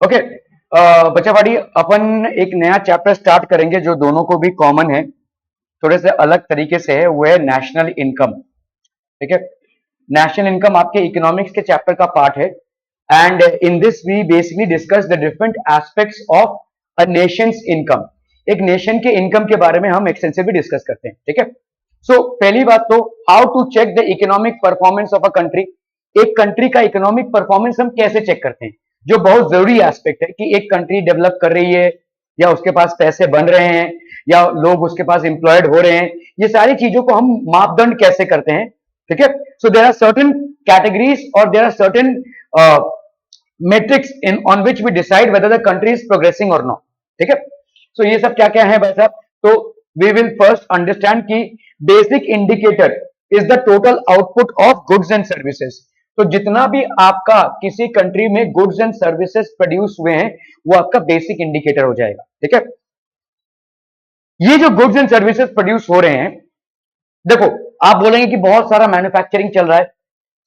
Okay बच्चा party अपन एक नया चैप्टर स्टार्ट करेंगे जो दोनों को भी कॉमन है, थोड़े से अलग तरीके से है, वो है नेशनल इनकम। ठीक है, नेशनल इनकम आपके इकोनॉमिक्स के चैप्टर का पार्ट है and in this we basically discuss the different aspects of a nation's income. एक नेशन के इनकम के बारे में हम एक्सटेंसिवली डिस्कस करते हैं। ठीक है, सो पहली बात तो how to check the economic performance of a country. एक कंट्री का इकोनॉमिक परफॉर्मेंस हम कैसे चेक करते हैं, जो बहुत जरूरी एस्पेक्ट है कि एक कंट्री डेवलप कर रही है या उसके पास पैसे बन रहे हैं या लोग उसके पास एम्प्लॉयड हो रहे हैं, ये सारी चीजों को हम मापदंड कैसे करते हैं। ठीक है, so there are certain categories और there are certain metrics in on which we decide whether the country is progressing और नॉट। ठीक है, सो ये सब क्या क्या है भाई साहब, तो वी विल फर्स्ट अंडरस्टैंड कि basic indicator is the total output of goods and services. तो जितना भी आपका किसी कंट्री में गुड्स एंड सर्विसेज प्रोड्यूस हुए हैं वो आपका बेसिक इंडिकेटर हो जाएगा। ठीक है, ये जो गुड्स एंड सर्विसेज प्रोड्यूस हो रहे हैं, देखो आप बोलेंगे कि बहुत सारा मैन्युफैक्चरिंग चल रहा है,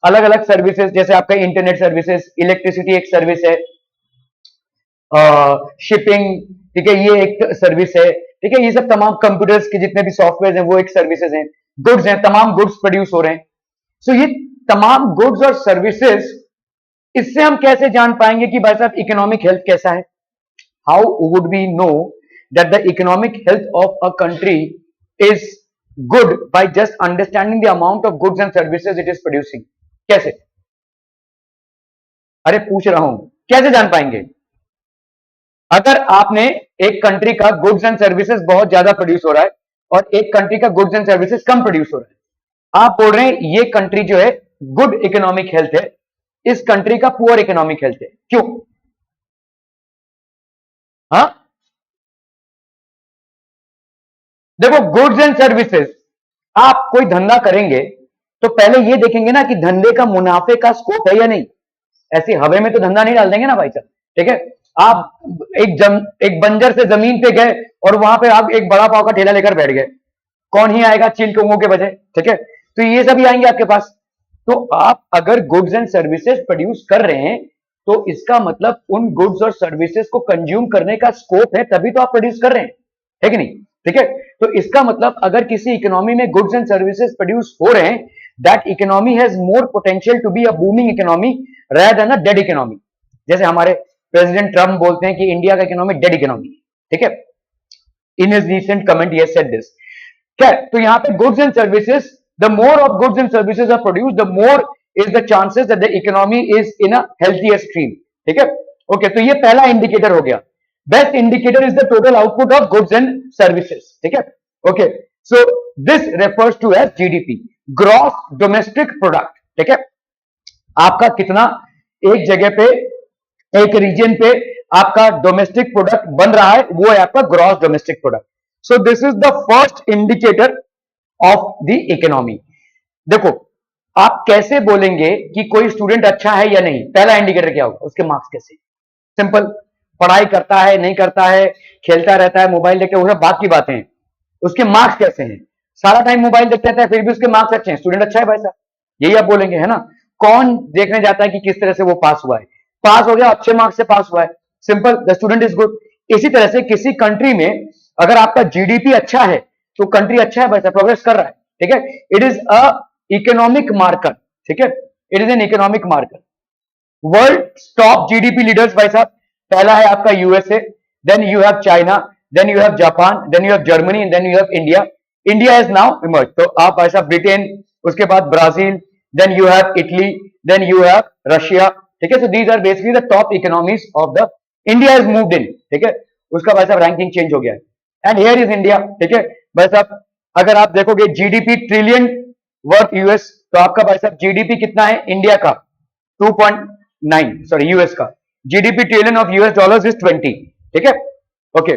अलग अलग सर्विसेज, जैसे आपका इंटरनेट सर्विसेज, इलेक्ट्रिसिटी एक सर्विस है, शिपिंग, ठीक है, ये एक सर्विस है। ठीक है, ये सब तमाम कंप्यूटर्स के जितने भी सॉफ्टवेयर हैं वो एक सर्विसेज हैं, गुड्स हैं, तमाम गुड्स प्रोड्यूस हो रहे हैं। सो ये तमाम गुड्स और सर्विसेज, इससे हम कैसे जान पाएंगे कि भाई साहब इकोनॉमिक हेल्थ कैसा है। How would we know that the economic health of a country is good by just understanding the amount of goods and services it is producing. कैसे, अरे पूछ रहा हूं, कैसे जान पाएंगे? अगर आपने एक कंट्री का गुड्स एंड सर्विसेज बहुत ज्यादा प्रोड्यूस हो रहा है और एक कंट्री का goods and services come produce हो रहा है, आप बोल रहे हैं ये कंट्री जो है गुड इकोनॉमिक हेल्थ है, इस कंट्री का पुअर इकोनॉमिक हेल्थ है, क्यों? हाँ, देखो गुड्स एंड सर्विसेज, आप कोई धंधा करेंगे तो पहले ये देखेंगे ना कि धंधे का मुनाफे का स्कोप है या नहीं। ऐसी हवा में तो धंधा नहीं डाल देंगे ना भाई साहब। ठीक है, आप एक बंजर से जमीन पे गए और वहां पे आप एक बड़ा पाव का ठेला लेकर बैठ गए, कौन ही आएगा चील कोंगों के बजाय? ठीक है, तो ये सभी आएंगे आपके पास। तो आप अगर गुड्स एंड सर्विसेज प्रोड्यूस कर रहे हैं तो इसका मतलब उन गुड्स और सर्विसेज को कंज्यूम करने का स्कोप है, तभी तो आप प्रोड्यूस कर रहे हैं, है कि नहीं? ठीक है, तो इसका मतलब अगर किसी इकोनॉमी में गुड्स एंड सर्विसेज प्रोड्यूस हो रहे हैं, that economy has more potential to be a booming economy rather than a dead economy। जैसे हमारे प्रेसिडेंट ट्रम्प बोलते हैं कि इंडिया का इकोनॉमी डेड इकोनॉमी है। ठीक है, in his recent comment he has said this. क्या, तो यहां पे goods and services, the more of goods and services are produced the more is the chances that the economy is in a healthier stream. ठीक है, okay, तो ये पहला indicator हो गया। Best indicator is the total output of goods and services. ठीक है, okay, so this refers to as GDP, gross domestic product. ठीक है, आपका कितना एक जगह पे, एक रीजन पे आपका डोमेस्टिक प्रोडक्ट बन रहा है, वो है आपका gross domestic product. So this is the first indicator of the economy. देखो आप कैसे बोलेंगे कि कोई स्टूडेंट अच्छा है या नहीं? पहला इंडिकेटर क्या होगा? उसके मार्क्स कैसे? सिंपल, पढ़ाई करता है नहीं करता है, खेलता रहता है, मोबाइल देखते, वो सब बात की बातें हैं, उसके मार्क्स कैसे हैं? सारा टाइम मोबाइल देखते रहता है फिर भी उसके मार्क्स अच्छे हैं, स्टूडेंट अच्छा है भाई साहब, यही आप बोलेंगे, है ना? कौन देखने जाता है कि किस तरह से वो पास हुआ है? पास हो गया, अच्छे मार्क्स से पास हुआ है, simple, the student is good. इसी तरह से किसी कंट्री में अगर आपका जीडीपी अच्छा है तो कंट्री अच्छा है भाई साहब, प्रोग्रेस कर रहा है। ठीक है, it is a economic marker. ठीक है, it is an economic marker. World top GDP leaders भाई साहब, पहला है आपका USA, then you have China, then you have Japan, then you have Germany, then you have India. India has now emerge, तो आप भाई साहब ब्रिटेन, उसके बाद Brazil, then you have Italy, then you have Russia. ठीक है, so these are basically the top economies of the, India has moved in. ठीक है, उसका भाई साहब रैंकिंग चेंज हो गया है एंड हियर इज इंडिया। ठीक है भाई साहब, अगर आप देखोगे जीडीपी ट्रिलियन वर्थ यूएस, तो आपका भाई साहब जीडीपी कितना है इंडिया का? 2.9, सॉरी यूएस का GDP trillion of US dollars is 20। ठीक है, ओके,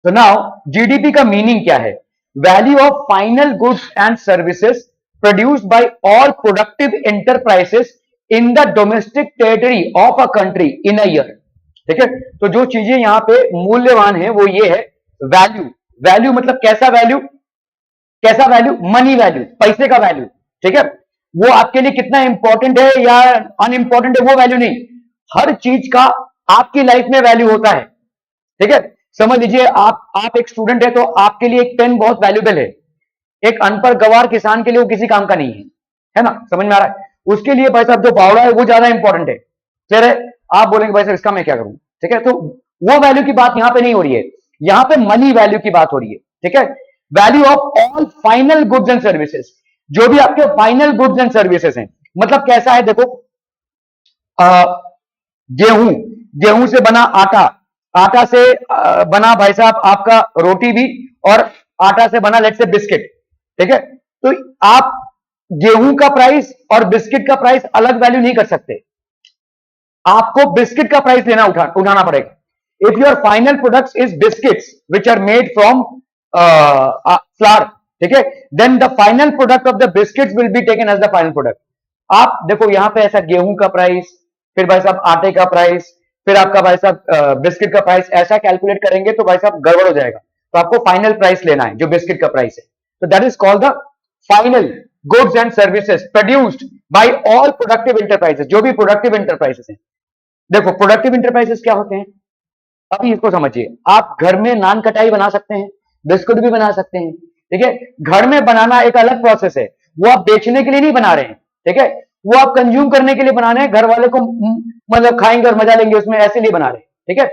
तो नाउ जीडीपी का मीनिंग क्या है? Value of final goods and services produced by all productive enterprises in the domestic territory of a country in a year. ठीक है, तो जो चीजें यहां पे मूल्यवान है वो ये है वैल्यू। वैल्यू मतलब कैसा वैल्यू? कैसा वैल्यू? मनी वैल्यू, पैसे का वैल्यू। ठीक है, वो आपके लिए कितना इंपॉर्टेंट है या अनइंपॉर्टेंट है वो वैल्यू नहीं, हर चीज का आपकी लाइफ में वैल्यू होता है, ठीक है। समझ लीजिए आप एक स्टूडेंट है तो आपके लिए एक पेन बहुत वैल्यूबल है, एक अनपढ़ गवार किसान के लिए वो किसी काम का नहीं है ना, समझ में आ रहा है। उसके लिए भाई साहब जो फावड़ा है वो ज्यादा इंपॉर्टेंट है। फिर आप बोलेंगे भाई साहब इसका मैं क्या करूं, ठीक है। तो वो वैल्यू की बात यहां पे नहीं हो रही है, यहां पे मनी वैल्यू की बात हो रही है, ठीक है। Value of all final goods and services, जो भी आपके फाइनल गुड्स एंड सर्विसेज हैं, मतलब कैसा है देखो, गेहूं, गेहूं से बना आटा, आटा से बना भाई साहब आपका रोटी भी, और आटा से बना लेट से बिस्किट, ठीक है। तो आप गेहूं का प्राइस और बिस्किट का प्राइस अलग वैल्यू नहीं कर सकते, आपको बिस्किट का प्राइस लेना उठाना पड़ेगा। If your final products is biscuits which are made from flour, ठीक है, then the final product of the biscuits will be taken as the final product. आप देखो यहां पे ऐसा गेहूं का प्राइस, फिर भाई साहब आटे का प्राइस, फिर आपका भाई साहब बिस्किट का प्राइस, ऐसा कैलकुलेट करेंगे तो भाई साहब गड़बड़ हो जाएगा। तो आपको फाइनल प्राइस लेना है जो बिस्किट का प्राइस है, तो that is called the final goods and services produced by all productive enterprises, जो भी प्रोडक्टिव इंटरप्राइजेस हैं। देखो प्रोडक्टिव इंटरप्राइजेस क्या होते हैं, अभी इसको समझिए। आप घर में नान कटाई बना सकते हैं, बिस्कुट भी बना सकते हैं, ठीक है। घर में बनाना एक अलग प्रोसेस है, वो आप बेचने के लिए नहीं बना रहे हैं, ठीक है, वो आप कंज्यूम करने के लिए बना रहे हैं, घर वाले को मतलब खाएंगे और मजा लेंगे उसमें, ऐसे लिए बना रहे हैं, ठीक है।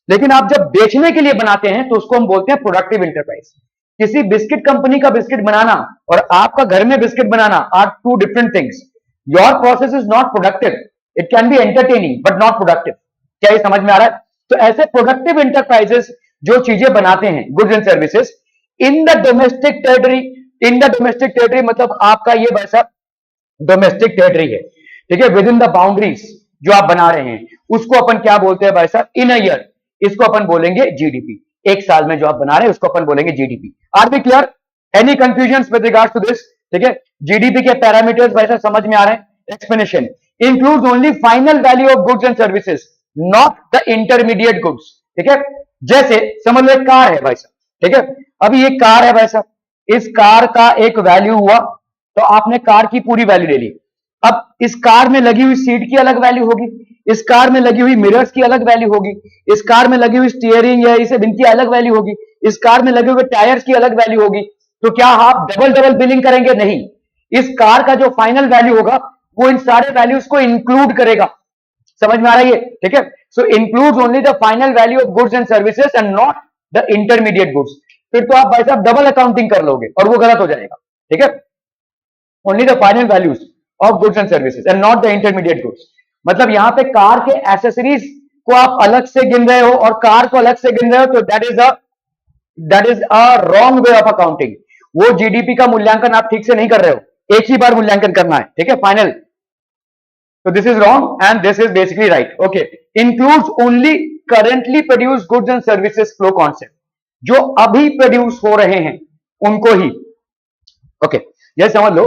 लेकिन आप जब बेचने के लिए बनाते हैं तो उसको हम बोलते हैं प्रोडक्टिव इंटरप्राइज। किसी बिस्किट कंपनी का बिस्किट बनाना और आपका घर में बिस्किट बनाना are two different things. Your process is not productive, it can be entertaining but not productive. क्या ये समझ में आ रहा है? तो ऐसे प्रोडक्टिव इंटरप्राइजेस जो चीजें बनाते हैं goods and services in the domestic territory, in the domestic territory मतलब आपका ये वैसा डोमेस्टिक टेरिटरी है, ठीक है, विद इन द बाउंड्रीज जो आप बना रहे हैं, उसको अपन क्या बोलते हैं भाई साहब, इन अ ईयर, इसको अपन बोलेंगे जीडीपी। एक साल में जो आप बना रहे हैं उसको अपन बोलेंगे GDP. Are B clear? Any confusion with regards to this? ठीक है, जीडीपी के पैरामीटर्स भाई साहब समझ में आ रहे हैं? Explanation includes only final value of goods and services, not the intermediate goods, ठीक है। जैसे समझ लो एक कार है भाई साहब, ठीक है, अभी ये कार है भाई साहब, इस कार का एक वैल्यू हुआ, तो आपने कार की पूरी वैल्यू ले ली। अब इस कार में लगी हुई सीट की अलग वैल्यू होगी, इस कार में लगी हुई मिरर्स की अलग वैल्यू होगी, इस कार में लगी हुई स्टीयरिंग या इसे इनकी अलग वैल्यू होगी, इस कार में लगे हुए टायर्स की अलग वैल्यू होगी। तो क्या आप डबल डबल बिलिंग करेंगे? नहीं, इस कार का जो फाइनल वैल्यू होगा वो इन सारे वैल्यूज को इंक्लूड करेगा। समझ में आ रहा है ये? ठीक है, so includes only the final value of goods and services and not the intermediate goods. फिर तो आप भाई साहब डबल अकाउंटिंग कर लोगे और वो गलत हो जाएगा, ठीक है। Only the final values of goods and services and not the intermediate goods. मतलब यहां पे कार के एसेसरीज को आप अलग से गिन रहे हो और कार को अलग से गिन रहे हो, तो that is a wrong way of accounting. वो जीडीपी का मूल्यांकन आप ठीक से नहीं कर रहे हो, एक ही बार मूल्यांकन करना है, ठीक है, final. So this is wrong and this is basically right. Okay. Includes only currently produced goods and services flow concept. जो अभी प्रोड्यूस हो रहे हैं उनको ही। ओके, जैसे समझ लो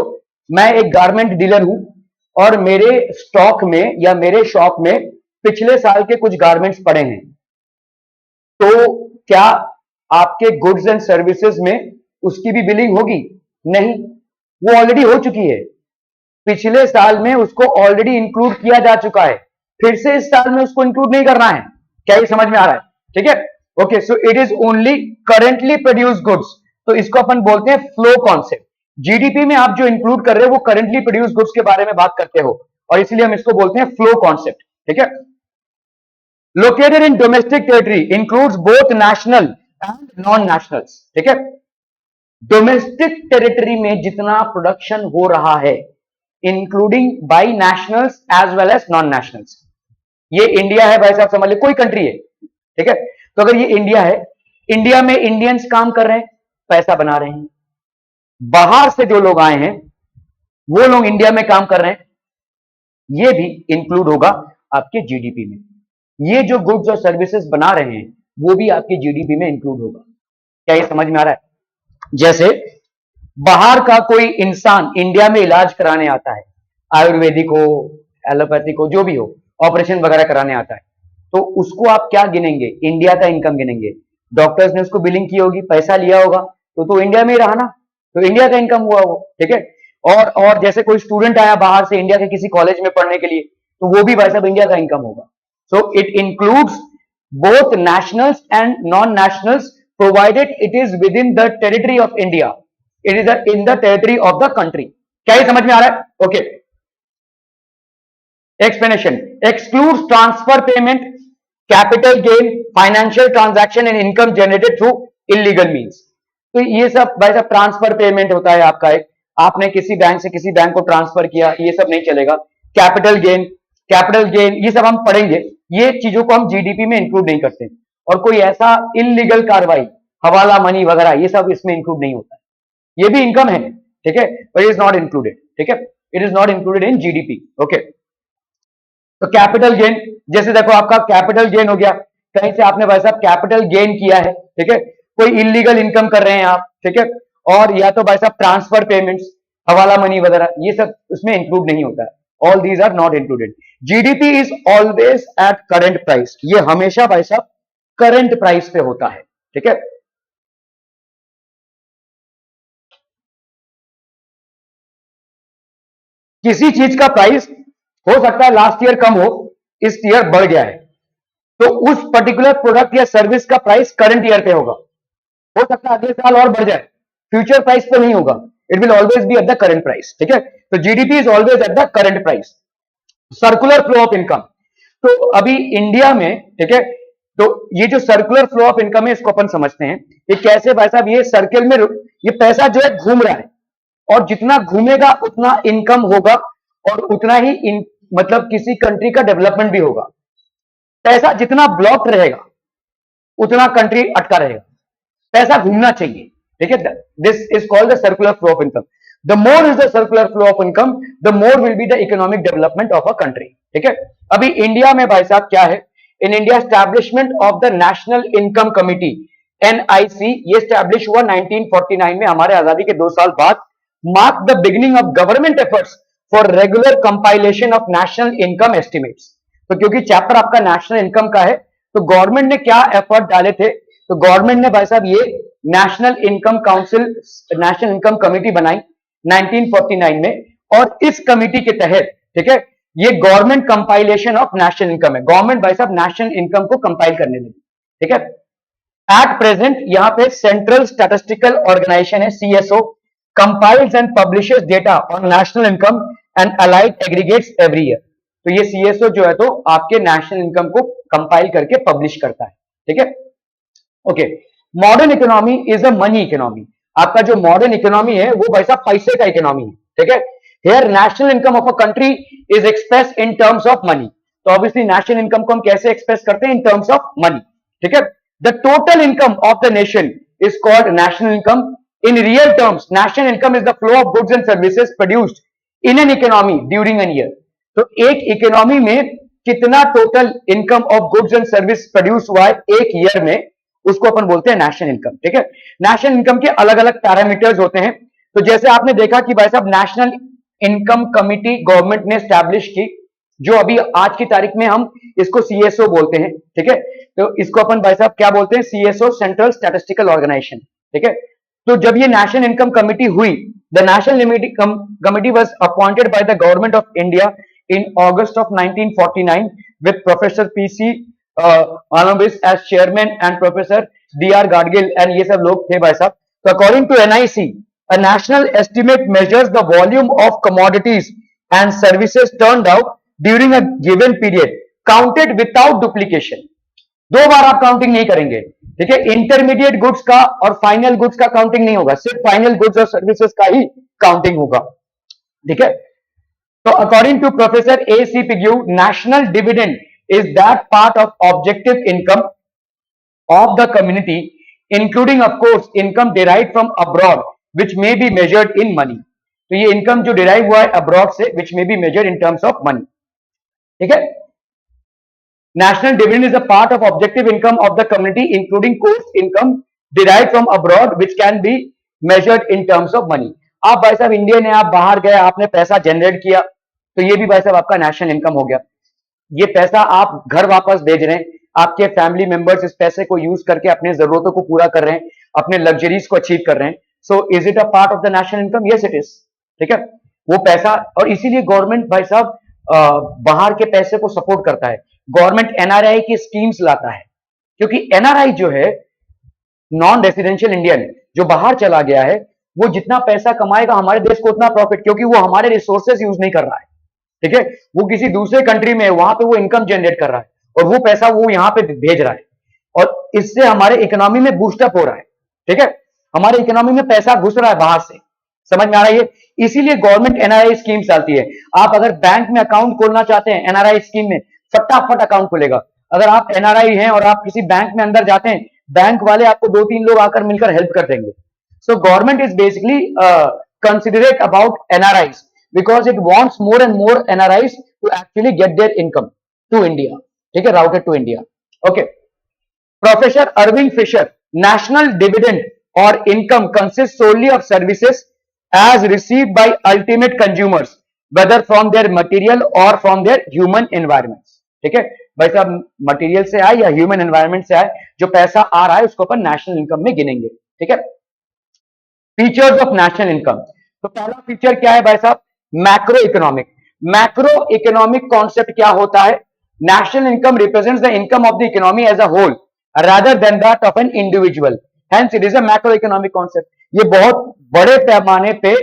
मैं एक गारमेंट डीलर हूं और मेरे स्टॉक में या मेरे शॉप में पिछले साल के कुछ गारमेंट्स पड़े हैं, तो क्या आपके गुड्स एंड सर्विसेज में उसकी भी बिलिंग होगी? नहीं, वो ऑलरेडी हो चुकी है, पिछले साल में उसको ऑलरेडी इंक्लूड किया जा चुका है, फिर से इस साल में उसको इंक्लूड नहीं करना है। क्या ये समझ में आ रहा है? ठीक है, okay, so it is only currently produce goods, तो इसको अपन बोलते हैं फ्लो कॉन्सेप्ट। जीडीपी में आप जो इंक्लूड कर रहे हो वो करेंटली प्रोड्यूस गुड्स के बारे में बात करते हो और इसलिए हम इसको बोलते हैं फ्लो कॉन्सेप्ट, ठीक है। Located in domestic territory includes both national and non nationals, ठीक है। डोमेस्टिक टेरिटरी में जितना प्रोडक्शन हो रहा है including by nationals as well as non nationals. ये इंडिया है भाई साहब, समझ लीजिए कोई कंट्री है, ठीक है। तो अगर ये इंडिया है, इंडिया में इंडियंस काम कर रहे हैं, पैसा बना रहे हैं, बाहर से जो लोग आए हैं वो लोग इंडिया में काम कर रहे हैं, ये भी इंक्लूड होगा आपके जीडीपी में। ये जो गुड्स और सर्विसेज बना रहे हैं वो भी आपके जीडीपी में इंक्लूड होगा। क्या ये समझ में आ रहा है? जैसे बाहर का कोई इंसान इंडिया में इलाज कराने आता है, आयुर्वेदिक हो, एलोपैथिक हो, जो भी हो, ऑपरेशन वगैरह कराने आता है, तो उसको आप क्या गिनेंगे? इंडिया का इनकम गिनेंगे। डॉक्टर्स ने उसको बिलिंग की होगी, पैसा लिया होगा, तो इंडिया में ही रहा ना, तो इंडिया का इनकम हुआ वो, ठीक है। और जैसे कोई स्टूडेंट आया बाहर से इंडिया के किसी कॉलेज में पढ़ने के लिए, तो वो भी भाई साहब इंडिया का इनकम होगा। So it includes both nationals and non nationals provided it is with in the territory of India, it is in the territory of the country. क्या ये समझ में आ रहा है? Okay. Explanation, excludes transfer payment, capital gain, financial transaction and income generated through illegal means. तो ये सब भाई साहब ट्रांसफर पेमेंट होता है आपका, एक आपने किसी बैंक से किसी बैंक को ट्रांसफर किया, ये सब नहीं चलेगा। कैपिटल गेन, कैपिटल गेन ये सब हम पढ़ेंगे, ये चीजों को हम जीडीपी में इंक्लूड नहीं करते। और कोई ऐसा इलीगल कार्रवाई, हवाला मनी वगैरह, ये सब इसमें इंक्लूड नहीं होता है। ये भी इनकम है, ठीक है, but it is not included, ठीक है, it is not included in GDP. Okay, तो कैपिटल गेन, जैसे देखो आपका कैपिटल गेन हो गया, कहीं से आपने भाई साहब कैपिटल गेन किया है, ठीक है, कोई इलीगल इनकम कर रहे हैं आप, ठीक है, और या तो भाई साहब ट्रांसफर पेमेंट्स, हवाला मनी वगैरह, ये सब उसमें इंक्लूड नहीं होता है। All these are not included. GDP is always at current price, ये हमेशा भाई साहब करंट प्राइस पे होता है, ठीक है। किसी चीज का प्राइस हो सकता है लास्ट ईयर कम हो, इस ईयर बढ़ गया है, तो उस पर्टिकुलर प्रोडक्ट या सर्विस का प्राइस करंट ईयर पे होगा। हो सकता है अगले साल और बढ़ जाए, फ्यूचर प्राइस पे नहीं होगा, it will always be at the current price, ठीक है। तो GDP is always at the current price. Circular flow of income, तो अभी इंडिया में, ठीक है, तो ये जो सर्कुलर फ्लो ऑफ इनकम है इसको अपन समझते हैं, ये कैसे भाई साहब, ये सर्किल में ये पैसा जो है घूम रहा है, और जितना घूमेगा उतना इनकम होगा, और उतना ही मतलब किसी कंट्री का डेवलपमेंट भी होगा। पैसा जितना ब्लॉक रहेगा उतना कंट्री अटका रहेगा, पैसा घूमना चाहिए, ठीक है। This is called the circular flow of income. The more is the circular flow of income, the more will be the economic development of a country, ठीक है। अभी इंडिया में भाई साहब क्या है, in India establishment of the national income committee NIC, ये establish हुआ 1949 में, हमारे आजादी के 2 साल बाद, mark the beginning of government efforts for regular compilation of national income estimates. तो क्योंकि चैप्टर आपका नेशनल इनकम का है, तो गवर्नमेंट ने क्या एफर्ट डाले थे, तो गवर्नमेंट ने भाई साहब ये national income council, national income committee बनाई 1949 में, और इस कमेटी के तहत, ठीक है, ये government compilation of national income है, गवर्नमेंट भाई साहब नेशनल इनकम को कंपाइल करने लगी, ठीक है। एट प्रेजेंट यहां पे सेंट्रल स्टैटिस्टिकल ऑर्गेनाइजेशन है CSO, compiles and publishes data on national income and allied aggregates every year. तो ये सीएसओ जो है तो आपके नेशनल इनकम को कंपाइल करके पब्लिश करता है, ठीक है। Okay, modern economy is a money economy. आपका जो मॉडर्न इकोनॉमी है वो भाई साहब पैसे का इकोनॉमी है, ठीक है। Here national income of a country is express in terms of money. तो ऑब्वियसली नेशनल इनकम को हम कैसे एक्सप्रेस करते हैं, इन टर्म्स ऑफ मनी, ठीक है। The total income of the nation is called national income. In real terms national income is the flow of goods and services produced in an economy during an year. तो एक economy में कितना total income of goods and service produce हुआ है एक year में, उसको अपन बोलते हैं नेशनल इनकम, ठीक है। नेशनल इनकम के अलग अलग पैरामीटर्स होते हैं। तो जैसे आपने देखा कि भाई साहब नेशनल इनकम कमिटी गवर्नमेंट ने स्टैब्लिश की, जो अभी आज की तारीख में हम इसको सीएसओ बोलते हैं, ठीक है। तो इसको अपन भाई साहब क्या बोलते हैं, सीएसओ, सेंट्रल स्टैटिस्टिकल ऑर्गेनाइजेशन, ठीक है। तो जब ये नेशनल इनकम कमिटी हुई, the national committee was appointed by the government of India in August of 1949 with Professor P.C. Anubis as chairman and Professor D.R. Gadgil and ये सब लोग थे भाई साहब। तो according to NIC, a national estimate measures the volume of commodities and services turned out during a given period, counted without duplication. 2 बार आप counting नहीं करेंगे, ठीक है। इंटरमीडिएट गुड्स का और फाइनल गुड्स का काउंटिंग नहीं होगा, सिर्फ फाइनल गुड्स और सर्विसेज का ही काउंटिंग होगा, ठीक है। So according to Professor A.C. Pigou, national dividend is that part of objective income of the community, including of course income derived from abroad, which may be measured in money. तो ये income जो derive हुआ है abroad से, which may be measured in terms of money, ठीक है। National dividend is a part of objective income of the community, including course income derived from abroad, which can be measured in terms of money. आप भाई साहब Indian है, आप बाहर गए, आपने पैसा जनरेट किया, तो ये भी भाई साहब आपका नेशनल इनकम हो गया। ये पैसा आप घर वापस भेज रहे हैं, आपके फैमिली मेंबर्स इस पैसे को यूज करके अपने जरूरतों को पूरा कर रहे हैं, अपने लग्जरीज को अचीव कर रहे हैं। So is it a part of the national income? Yes it is, ठीक है। वो पैसा, और इसीलिए गवर्नमेंट भाई साहब बाहर के पैसे को सपोर्ट करता है। गवर्नमेंट एनआरआई की स्कीम्स लाता है, क्योंकि एनआरआई जो है, नॉन रेसिडेंशियल इंडियन, जो बाहर चला गया है, वो जितना पैसा कमाएगा हमारे देश को उतना प्रॉफिट, क्योंकि वो हमारे रिसोर्सेज यूज नहीं कर रहा है। ठीक है, वो किसी दूसरे कंट्री में है, वहां पे वो इनकम जनरेट कर रहा है और वो पैसा वो यहां पे भेज रहा है, और इससे हमारे इकोनॉमी में बूस्टअप हो रहा है। ठीक है, हमारे इकोनॉमी में पैसा घुस रहा है बाहर से। समझ में आ रहा है? इसीलिए गवर्नमेंट एनआरआई स्कीम डालती है। आप अगर बैंक में अकाउंट खोलना चाहते हैं एनआरआई स्कीम में, फटाफट अकाउंट खुलेगा। अगर आप एनआरआई हैं और आप किसी बैंक में अंदर जाते हैं, बैंक वाले आपको 2-3 लोग आकर मिलकर हेल्प कर देंगे। So government is basically considerate about NRIs because it wants more and more NRIs to actually get their income to India. ठीक है, routed to India. Okay. Professor Irving Fisher, national dividend or income consists solely of services as received by ultimate consumers, whether from their material or from their human environments. ठीक है भाई साहब, material से आए या human environment से आए, जो पैसा आ रहा है उसको अपन नेशनल इनकम में गिनेंगे। ठीक है, फीचर्स ऑफ नेशनल इनकम। तो पहला फीचर क्या है भाई साहब? Macro economic. Macro economic concept क्या होता है? National income represents the income of the economy as a whole rather than that of an individual, hence it is a macro economic concept. ये बहुत बड़े पैमाने पे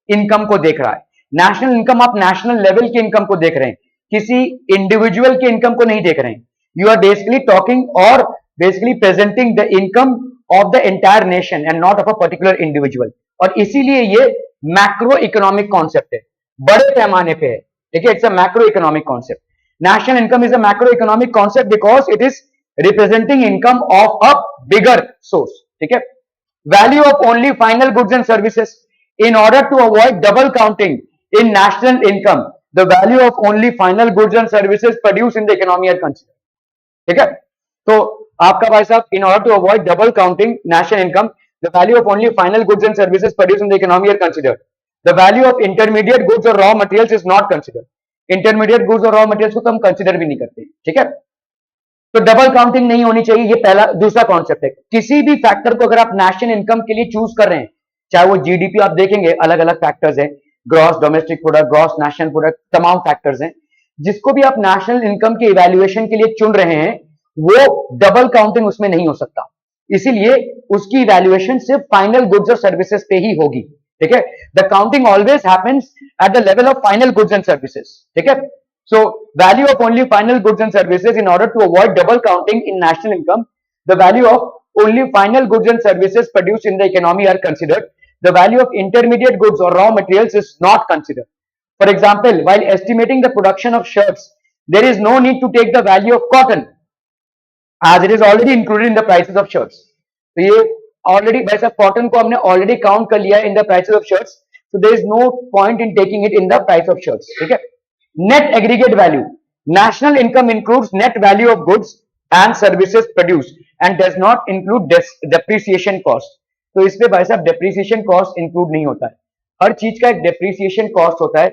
इनकम को देख रहा है। नेशनल इनकम, आप नेशनल लेवल की इनकम को देख रहे हैं, किसी इंडिविजुअल की इनकम को नहीं देख रहे हैं। यू आर बेसिकली टॉकिंग और basically presenting the income of the entire nation and not of a particular individual, और इसीलिए ये मैक्रो इकोनॉमिक कॉन्सेप्ट है, बड़े पैमाने पे है। ठीक है, it's a macro economic concept. National income is a macro economic concept because it is representing income of a bigger source. ठीक है, value of only final goods and services. In order to avoid double counting in national income, the value of only final goods and services produce in the economy are considered. ठीक है, तो आपका भाई साहब, in order to avoid double counting national income, the value of only final goods and services produce in the economy are considered. The value of intermediate goods or raw materials is not considered. Intermediate goods और raw materials को तो हम consider भी नहीं करते। ठीक है, तो डबल काउंटिंग नहीं होनी चाहिए, ये पहला। दूसरा कॉन्सेप्ट है, किसी भी फैक्टर को अगर आप नेशनल इनकम के लिए चूज कर रहे हैं, चाहे वो जीडीपी, आप देखेंगे अलग अलग फैक्टर्स हैं, gross domestic product, gross national product, तमाम फैक्टर्स हैं, जिसको भी आप नेशनल इनकम के इवैल्यूएशन के लिए चुन रहे हैं, वो डबल काउंटिंग उसमें नहीं हो सकता। इसीलिए उसकी इवैल्यूएशन सिर्फ फाइनल गुड्स और सर्विसेज पे ही होगी। ठीक है, the counting always happens at the level of final goods and services. ठीक है, so value of only final goods and services in order to avoid double counting in national income, the value of only final goods and services produced in the economy are considered, the value of intermediate goods और raw materials is not considered. For example, while estimating the production of shirts, there is no need to take the value of cotton as it is already included in the prices of shirts. तो ये already भाई साहब, cotton को हमने already count कर लिया in the prices of shirts, so there is no point in taking it in the price of shirts. ठीक है, net aggregate value. National income includes net value of goods and services produce and does not include depreciation cost. तो इसमें भाई साहब depreciation cost include नहीं होता है। हर चीज का एक डेप्रिसिएशन कॉस्ट होता है।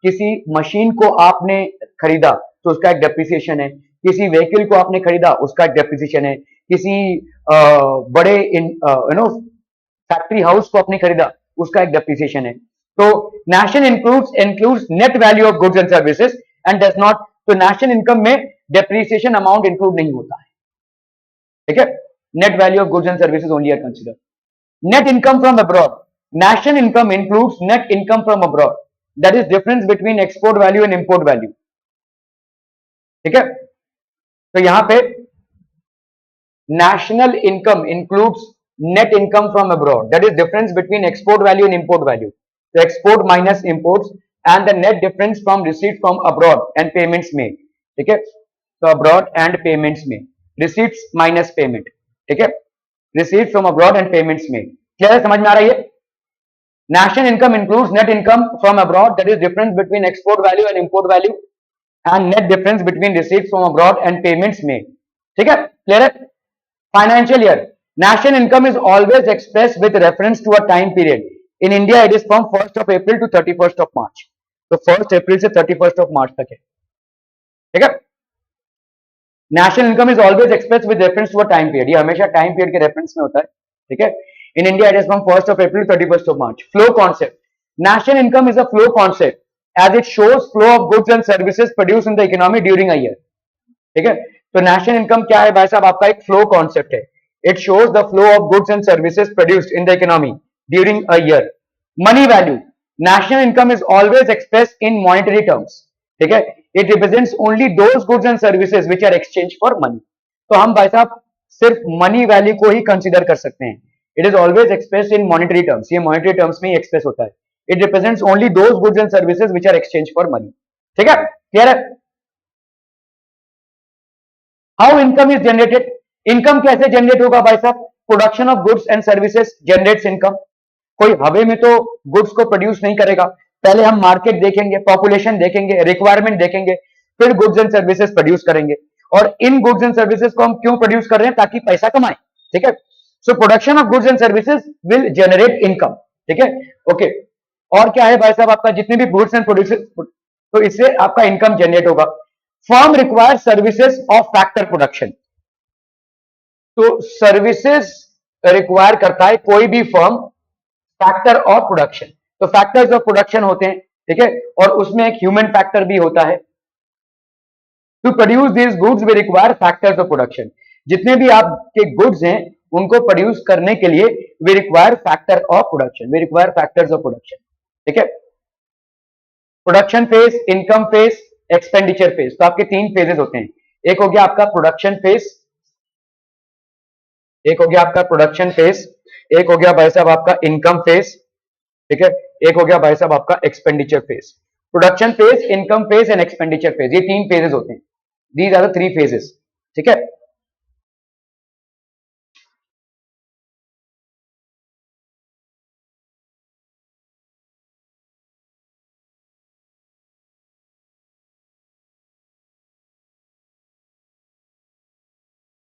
किसी मशीन को आपने खरीदा तो उसका एक डेप्रिसिएशन है, किसी व्हीकल को आपने खरीदा उसका एक डेप्रिसिएशन है, किसी बड़े फैक्ट्री हाउस को आपने खरीदा उसका एक डेप्रिसिएशन है। तो national includes net value of goods and services and does not, तो नेशनल इनकम में डेप्रिसिएशन अमाउंट इंक्लूड नहीं होता है। ठीक है, net value of goods and services only are considered. Net income from abroad. National income includes net income from abroad, that is difference between export value and import value. ठीक है, तो यहां पे national income includes net income from abroad, that is difference between export value and import value. So export minus imports and the net difference from receipt from abroad and payments made. ठीक है, so abroad and payments made, receipts minus payment. ठीक है, receipts from abroad and payments made. Clear है, समझ में आ रही है? National income includes net income from abroad, that is difference between export value and import value and net difference between receipts from abroad and payments made. ठीक है, clear है? Financial year. National income is always expressed with reference to a time period. In India, it is from 1st of April to 31st of March. तो 1st April से 31st of March तक है। ठीक है, National income is always expressed with reference to a time period. ये हमेशा time period के reference में होता है। ठीक है, In India, it is from 1st of April to 31st of March. Flow concept. National income is a flow concept as it shows flow of goods and services produced in the economy during a year. ठीक है, तो national income क्या है भाई साहब, आपका एक flow concept है. It shows the flow of goods and services produced in the economy during a year. Money value, national income is always expressed in monetary terms. ठीक है, it represents only those goods and services which are exchange for money. तो हम भाई साहब सिर्फ money value को ही consider कर सकते हैं. It is always expressed in monetary terms, ये मॉनेटरी टर्म्स में ही एक्सप्रेस होता है. It represents only those goods and services which are exchange for money. ठीक है, क्लियर है. How income is generated, income कैसे जनरेट होगा भाई साहब, production of goods and services generates income. कोई हवे में तो गुड्स को प्रोड्यूस नहीं करेगा, पहले हम मार्केट देखेंगे, पॉपुलेशन देखेंगे, रिक्वायरमेंट देखेंगे, फिर गुड्स एंड सर्विसेज प्रोड्यूस करेंगे. और इन गुड्स एंड सर्विसेज को हम क्यों प्रोड्यूस कर रहे हैं, ताकि पैसा कमाएं. ठीक है, so production of goods and services will generate income. ठीक है, ओके. और क्या है भाई साहब, आपका जितने भी गुड्स एंड प्रोड्यूस, तो इससे आपका इनकम जनरेट होगा. Firm require services of factor production, तो सर्विसेज रिक्वायर करता है कोई भी फर्म फैक्टर ऑफ प्रोडक्शन. तो फैक्टर्स ऑफ प्रोडक्शन होते हैं. ठीक है, और उसमें एक ह्यूमन फैक्टर भी होता है. To produce this goods we require factors of production. जितने भी आपके गुड्स हैं उनको प्रोड्यूस करने के लिए we require factor of production, we require factors of production. ठीक है, production phase, income phase, expenditure phase. तो आपके तीन फेजेस होते हैं. एक हो गया आपका प्रोडक्शन फेज, एक हो गया आपका प्रोडक्शन फेज, एक हो गया भाई साहब आपका इनकम फेज. ठीक है, एक हो गया भाई साहब आपका expenditure phase. Production phase, income phase and expenditure phase, ये तीन फेजेस होते हैं. These are the three phases. ठीक है,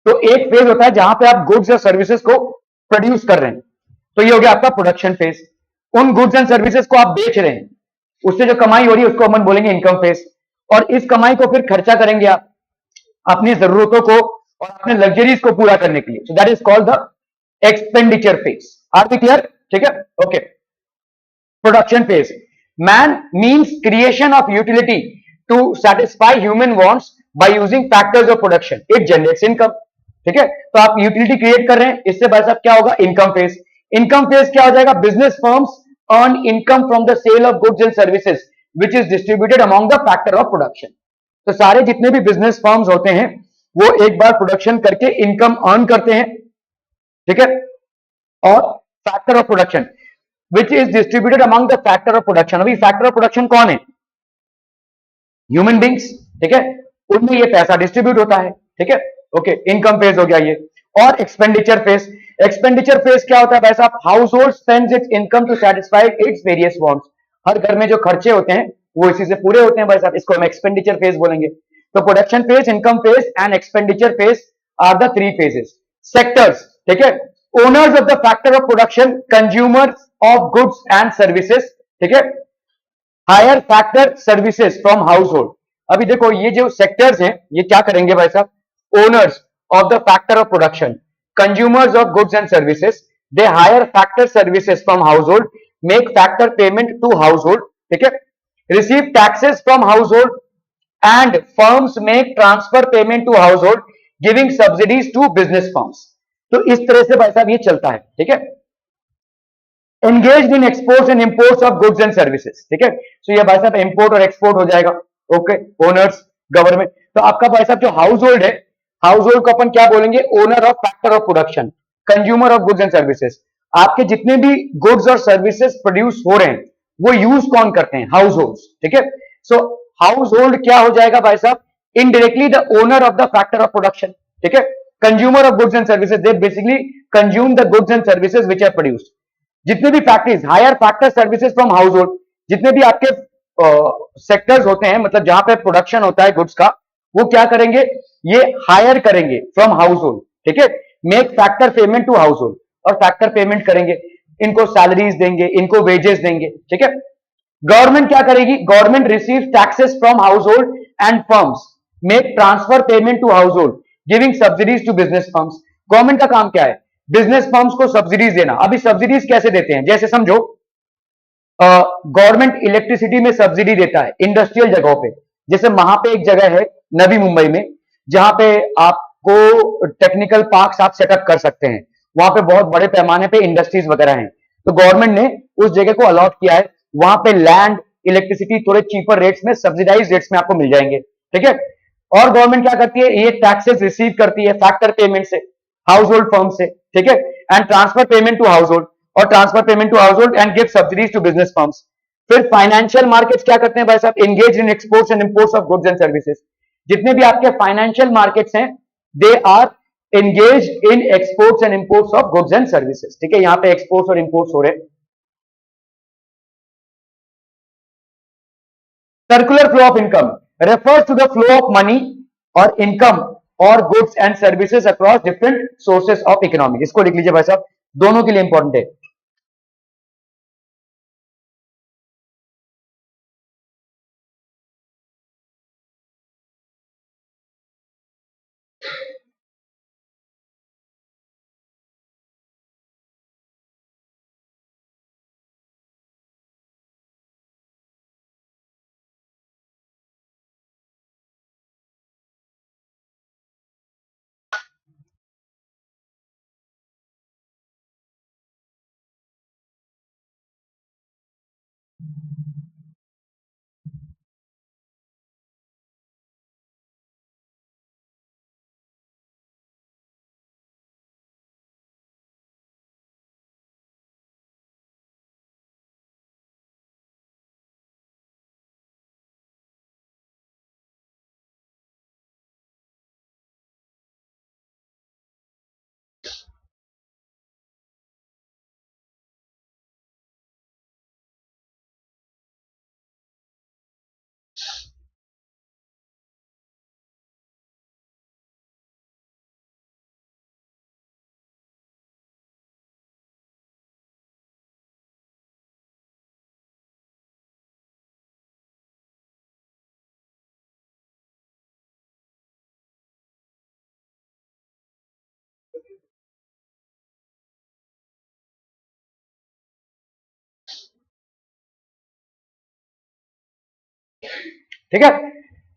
तो एक फेज होता है जहां पे आप गुड्स और सर्विसेज को प्रोड्यूस कर रहे हैं, तो ये हो गया आपका प्रोडक्शन फेज. उन गुड्स एंड सर्विसेज को आप बेच रहे हैं, उससे जो कमाई हो रही है उसको हम बोलेंगे इनकम फेज. और इस कमाई को फिर खर्चा करेंगे आप अपनी जरूरतों को और अपने लग्जरीज को पूरा करने के लिए. So that is called the expenditure phase. Are we clear? ठीक है, okay. Production phase, main means creation of utility to satisfy human wants by using factors of production, it generates income. ठीक है, तो आप यूटिलिटी क्रिएट कर रहे हैं, इससे भाई साहब क्या होगा, इनकम फेज. इनकम फेज क्या हो जाएगा, business firms earn income from the sale of goods and services which is distributed among the factor of production. तो सारे जितने भी बिजनेस फर्म्स होते हैं वो एक बार प्रोडक्शन करके इनकम अर्न करते हैं. ठीक है, और factor of production which is distributed among the factor of production. अभी फैक्टर ऑफ प्रोडक्शन कौन है, ह्यूमन बींग्स. ठीक है, उनमें ये पैसा डिस्ट्रीब्यूट होता है. ठीक है, ओके. इनकम फेज हो गया ये. और एक्सपेंडिचर फेज, एक्सपेंडिचर फेज क्या होता है भाई साहब, household spends its income to satisfy its various wants. हर घर में जो खर्चे होते हैं वो इसी से पूरे होते हैं भाई साहब, इसको हम एक्सपेंडिचर फेज बोलेंगे. तो production phase, income phase and expenditure phase are the three phases. Sectors, ठीक है, owners of the factor of production, consumers of goods and services. ठीक है, hire factor services from household. अभी देखो ये जो सेक्टर्स हैं ये क्या करेंगे भाई साहब, owners of the factor of production, consumers of goods and services, they hire factor services from household, make factor payment to household. ठीक है, receive taxes from household and firms make transfer payment to household, giving subsidies to business firms. तो इस तरह से भाई साहब ये चलता है. ठीक है, engaged in exports and imports of goods and services. ठीक है, so ये भाई साहब import और export हो जाएगा. Okay, owners, government. तो आपका भाई साहब जो हाउस होल्ड है, हाउस होल्ड को अपन क्या बोलेंगे, owner of factor of production, consumer of goods and services. आपके जितने भी गुड्स और सर्विसेज प्रोड्यूस हो रहे हैं वो यूज कौन करते हैं, हाउस होल्ड्स. ठीक है, सो हाउस होल्ड क्या हो जाएगा भाई साहब, indirectly the owner of the factor of production. ठीक है, consumer of goods and services, they basically consume the goods and services which are produced. जितने भी factories, hire factor services from household. जितने भी आपके सेक्टर्स होते हैं, मतलब जहां पे प्रोडक्शन होता है गुड्स का, वो क्या करेंगे, ये हायर करेंगे फ्रॉम हाउस होल्ड. ठीक है, make factor payment to household, और फैक्टर पेमेंट करेंगे, इनको सैलरीज देंगे, इनको वेजेस देंगे. ठीक है, गवर्नमेंट क्या करेगी, government receive taxes from household and firms, make transfer payment to household, giving subsidies to business firms. Government का काम क्या है, बिजनेस फर्म्स को सब्सिडीज देना. अभी सब्सिडीज कैसे देते हैं, जैसे समझो गवर्नमेंट इलेक्ट्रिसिटी में सब्सिडी देता है इंडस्ट्रियल जगहों पे। जैसे वहां पे एक जगह है नवी मुंबई में, जहां पे आपको टेक्निकल पार्क्स आप सेटअप कर सकते हैं, वहां पे बहुत बड़े पैमाने पे इंडस्ट्रीज वगैरह हैं, तो गवर्नमेंट ने उस जगह को अलॉट किया है, वहां पे लैंड इलेक्ट्रिसिटी थोड़े चीपर रेट्स में, सब्सिडाइज रेट्स में आपको मिल जाएंगे, ठीक है। और गवर्नमेंट क्या करती है, ये टैक्सेस रिसीव करती है फैक्टर पेमेंट से, हाउस होल्ड फर्म से, ठीक है, and transfer payment to household, और transfer payment to household and give subsidies to business firms. फिर फाइनेंशियल मार्केट्स क्या करते हैं भाई साहब, engage in exports and imports of goods and services. जितने भी आपके फाइनेंशियल मार्केट्स हैं, they are engage in exports and imports of goods and services, ठीक है, यहां पे एक्सपोर्ट्स और इंपोर्ट्स हो रहे हैं। Circular flow of income refers to the flow of money or income or goods and services across different sources of economy। इसको लिख लीजिए भाई साहब, दोनों के लिए इंपॉर्टेंट है। ठीक है,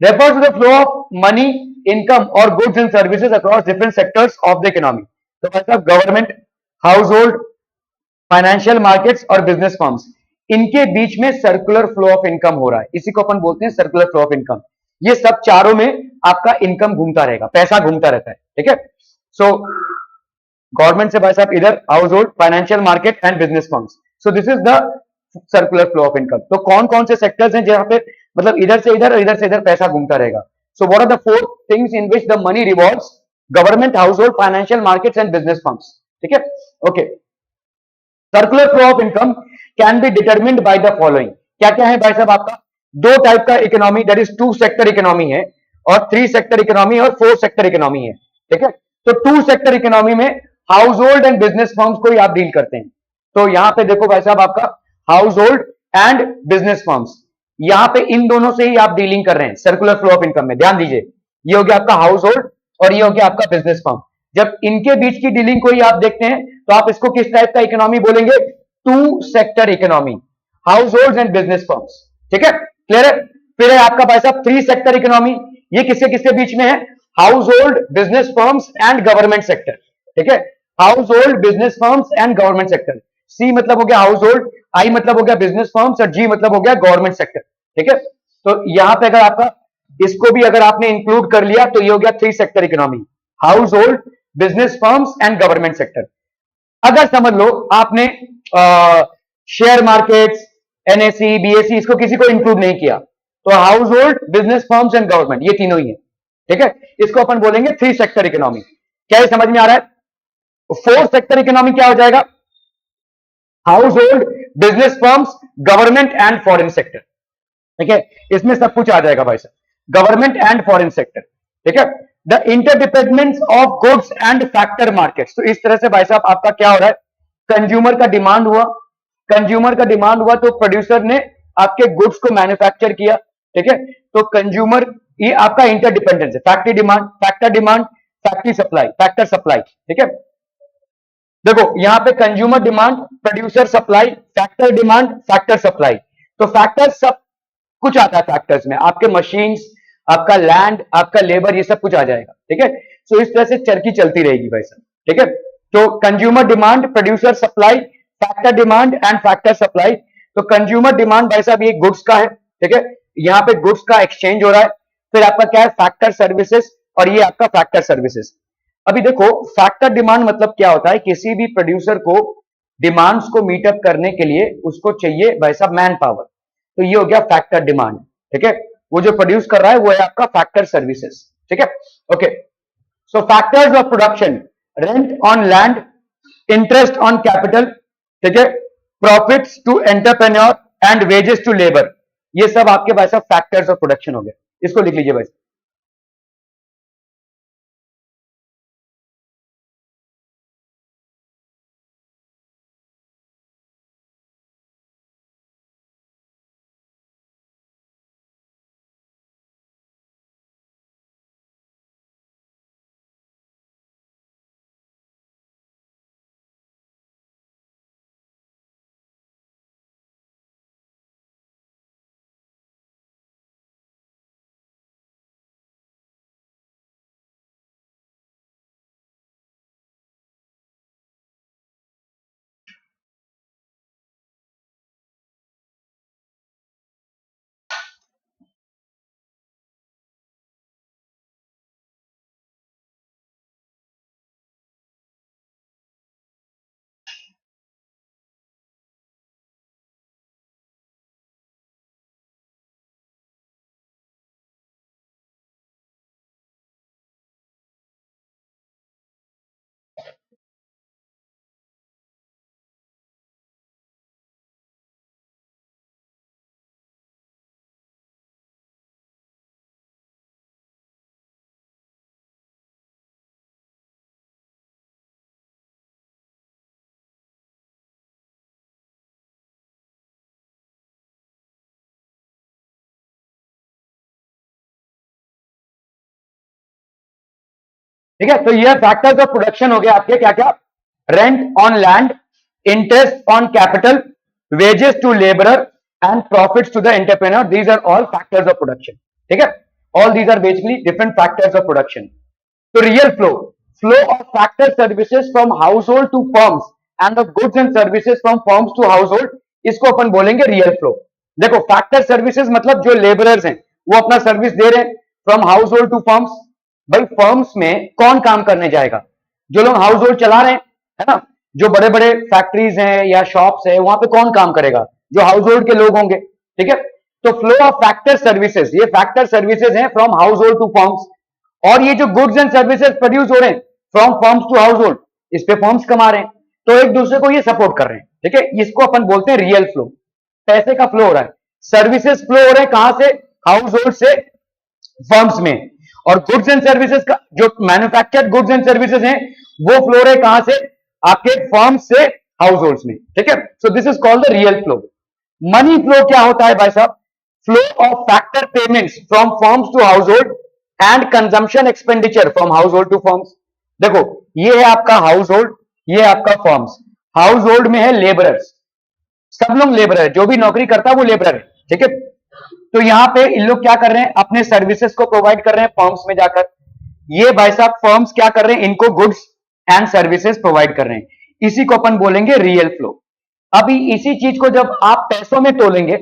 refer to the flow of money, income और goods and services across different sectors of the economy. तो भाई साहब government, household, financial markets और बिजनेस फर्म्स, इनके बीच में सर्कुलर फ्लो ऑफ इनकम हो रहा है, इसी को अपन बोलते हैं सर्कुलर फ्लो ऑफ इनकम। ये सब चारों में आपका इनकम घूमता रहेगा, पैसा घूमता रहता है, ठीक है। सो गवर्नमेंट से भाई साहब इधर house hold, financial market and business firms, so this is the circular flow of income. तो कौन कौन से सेक्टर्स हैं जहां पे मतलब इधर से इधर और इधर से इधर पैसा घूमता रहेगा। So what are the four things in which the money revolves, government, household, financial markets and business firms, ठीक है, okay. Circular flow of income can be determined by the following. क्या क्या है भाई साहब आपका, दो टाइप का economy, that is two sector economy है, और थ्री सेक्टर इकोनॉमी और फोर सेक्टर इकोनॉमी है, ठीक है। तो टू सेक्टर इकोनॉमी में household and business firms को ही आप डील करते हैं। तो यहां पे देखो भाई साहब आपका house hold and business firms, यहां पे इन दोनों से ही आप डीलिंग कर रहे हैं सर्कुलर फ्लो ऑफ इनकम में। ध्यान दीजिए, ये हो गया आपका हाउस होल्ड और ये हो गया आपका बिजनेस फर्म। जब इनके बीच की डीलिंग को ही आप देखते हैं तो आप इसको किस टाइप का इकोनॉमी बोलेंगे, two sector economy, household and business firms, ठीक है, क्लियर है। फिर है आपका भाई साहब थ्री सेक्टर इकोनॉमी, ये किसके किसके बीच में है, household, business firms and government sector, ठीक है, household, business firms and government sector. C मतलब हो गया हाउस होल्ड, आई मतलब हो गया बिजनेस फर्म्स और जी मतलब हो गया गवर्नमेंट सेक्टर, ठीक है। तो यहां पे अगर आपका इसको भी अगर आपने इंक्लूड कर लिया तो ये हो गया three sector economy, household, business firms and government sector. अगर समझ लो आपने शेयर मार्केट्स, एनएससी, बीएससी, इसको किसी को इंक्लूड नहीं किया, तो house hold, business firms and government, ये तीनों ही है, ठीक है। इसको अपन बोलेंगे थ्री सेक्टर इकोनॉमी। क्या ये समझ में आ रहा है। फोर सेक्टर इकोनॉमी क्या हो जाएगा, house hold, business firms, government and foreign sector, ठीक है। इसमें सब कुछ आ जाएगा भाई साहब, गवर्नमेंट एंड फॉरेन सेक्टर, ठीक है। The interdependence of goods and factor markets, तो इस तरह से भाई साहब आपका क्या हो रहा है, कंज्यूमर का डिमांड हुआ, कंज्यूमर का डिमांड हुआ तो प्रोड्यूसर ने आपके गुड्स को मैन्युफैक्चर किया, ठीक है। तो कंज्यूमर, ये आपका इंटरडिपेंडेंस है, factory demand, factor demand, factory supply, factor supply, ठीक है। देखो यहां पे consumer demand, producer supply, factor demand, factor supply. तो फैक्टर सब कुछ आता है फैक्टर्स में, आपके मशीन्स, आपका लैंड, आपका लेबर, ये सब कुछ आ जाएगा। ठीक है, सो इस तरह से चरखी चलती रहेगी भाई साहब। ठीक है, तो consumer demand, producer supply, factor demand and factor supply. तो कंज्यूमर डिमांड भाई साहब ये गुड्स का है। ठीक है, यहाँ पे गुड्स का एक्सचेंज हो रहा है। फिर आपका क्या है, फैक्टर सर्विसेज, और ये आपका फैक्टर सर्विसेज। अभी देखो फैक्टर डिमांड मतलब क्या होता है, किसी भी प्रोड्यूसर को डिमांड्स को मीटअप करने के लिए उसको चाहिए भाई साहब मैन पावर। तो ये हो गया फैक्टर डिमांड। ठीक है, वो जो प्रोड्यूस कर रहा है वो है आपका फैक्टर सर्विसेज। ठीक है, okay. So factors of production, rent on land, interest on capital, ठीक है, profits to entrepreneur and wages to labour, ये सब आपके भाई साहब फैक्टर्स ऑफ प्रोडक्शन हो गए। इसको लिख लीजिए भाई। ठीक है, तो ये फैक्टर्स ऑफ प्रोडक्शन हो गए आपके क्या क्या, rent on land, interest on capital, wages to labourer and profits to the entrepreneur, these are all factors of production. ठीक है, all these are basically different factors of production. तो real flow, flow of factor services from household to firms and of goods and services from firms to household, इसको अपन बोलेंगे real flow. देखो factor services मतलब जो labourers हैं वो अपना सर्विस दे रहे हैं from household to firms. भाई फर्म्स में कौन काम करने जाएगा, जो लोग हाउस होल्ड चला रहे हैं, है ना, जो बड़े बड़े फैक्ट्रीज हैं या शॉप्स है वहां पे कौन काम करेगा, जो हाउस होल्ड के लोग होंगे। ठीक है, तो फ्लो ऑफ फैक्टर सर्विसेज, ये फैक्टर सर्विसेज हैं from household to firms. और ये जो गुड्स एंड सर्विसेज प्रोड्यूस हो रहे हैं from firms to household, इस पे फर्म्स कमा रहे हैं, तो एक दूसरे को ये सपोर्ट कर रहे हैं। ठीक है, इसको अपन बोलते हैं रियल फ्लो, पैसे का फ्लो हो रहा है। सर्विसेज फ्लो हो रहे हैं कहां से, हाउस होल्ड से फर्म्स में। और गुड्स एंड सर्विसेज का जो मैन्युफैक्चर्ड गुड्स एंड सर्विसेज हैं वो फ्लो रहे कहां से, आपके फर्म से हाउस होल्ड्स में। ठीक है, so this is called the real flow. Money flow क्या होता है भाई साहब, flow of factor payments from firms to household and consumption expenditure from household to firms. देखो ये है आपका हाउस होल्ड, ये है आपका फर्म्स। हाउस होल्ड में है लेबरर्स, सब लोग लेबरर है, जो भी नौकरी करता है वो लेबरर है। ठीक है, तो यहां पे इन लोग क्या कर रहे हैं, अपने सर्विसेज को प्रोवाइड कर रहे हैं फर्म्स में जाकर। ये भाई साहब फर्म्स क्या कर रहे हैं, इनको गुड्स एंड सर्विसेज प्रोवाइड कर रहे हैं, इसी को अपन बोलेंगे रियल फ्लो। अभी इसी चीज को जब आप पैसों में तोलेंगे,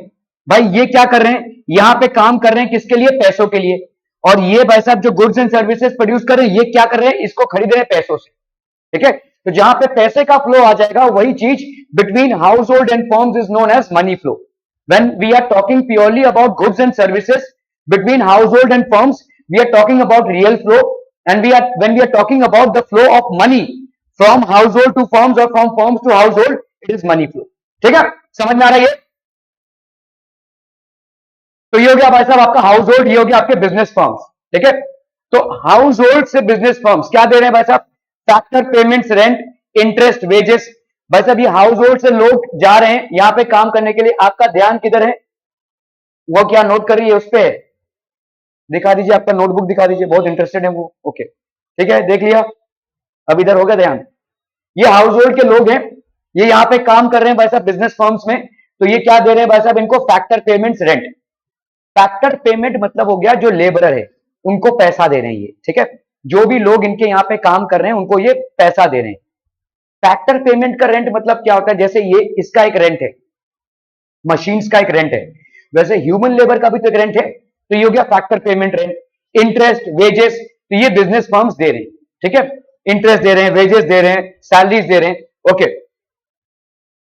भाई ये क्या कर रहे हैं, यहां पे काम कर रहे हैं किसके लिए, पैसों के लिए। और ये भाई साहब जो गुड्स एंड सर्विसेज प्रोड्यूस कर रहे हैं ये क्या कर रहे हैं, इसको खरीद रहे हैं पैसों से। ठीक है, तो जहां पे पैसे का फ्लो आ जाएगा वही चीज between household and firms is known as money flow. when we are talking purely about goods and services between household and firms, we are talking about real flow. And when we are talking about the flow of money from household to firms or from firms to household, it is money flow. ठीक है, समझ में आ रहा है ये। तो ये हो गया भाई साहब आपका हाउस होल्ड, ये हो गया आपके बिजनेस फर्म्स। ठीक है, तो हाउस होल्ड से बिजनेस फर्म्स क्या दे रहे हैं भाई साहब, factor payments, rent, interest, wages. भाई साहब ये हाउस होल्ड से लोग जा रहे हैं यहां पे काम करने के लिए, आपका ध्यान किधर है, वो क्या नोट कर रही है, उस पे दिखा दीजिए, आपका नोटबुक दिखा दीजिए, बहुत इंटरेस्टेड है वो। ओके ठीक है, देख लिया, अब इधर हो गया ध्यान। ये हाउस होल्ड के लोग हैं, ये यहाँ पे काम कर रहे हैं भाई साहब बिजनेस फर्म्स में, तो ये क्या दे रहे हैं भाई साहब इनको factor payments rent. Factor payment मतलब हो गया जो लेबरर है उनको पैसा दे रहे हैं ये, ठीक है, जो भी लोग इनके यहाँ पे काम कर रहे हैं उनको ये पैसा दे रहे हैं। फैक्टर पेमेंट का रेंट मतलब क्या होता है, जैसे ये इसका एक रेंट है, मशीन्स का एक रेंट है, वैसे ह्यूमन लेबर का भी तो एक रेंट है, तो ये हो गया factor payment rent. Interest, wages, तो ये बिजनेस फर्म्स दे रहे हैं, ठीक है, इंटरेस्ट दे रहे हैं, वेजेस दे रहे हैं, सैलरीज दे रहे हैं। ओके,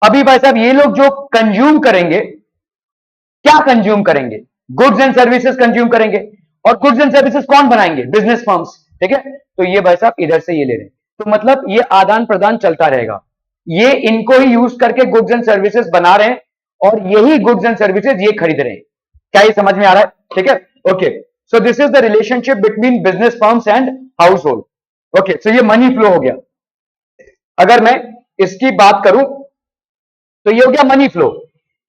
अभी भाई साहब ये लोग जो कंज्यूम करेंगे, क्या कंज्यूम करेंगे, गुड्स एंड सर्विसेज कंज्यूम करेंगे, और गुड्स एंड सर्विसेज कौन बनाएंगे, बिजनेस फर्म्स, ठीक है, तो ये भाई साहब इधर से ये ले रहे हैं, तो मतलब ये आदान प्रदान चलता रहेगा, ये इनको ही यूज करके गुड्स एंड सर्विसेज बना रहे हैं और यही गुड्स एंड सर्विसेज ये खरीद रहे हैं। क्या ये समझ में आ रहा है, ठीक है। Okay, so this is the relationship between business firms and household. Okay, so ये मनी फ्लो हो गया। अगर मैं इसकी बात करूं तो ये हो गया मनी फ्लो,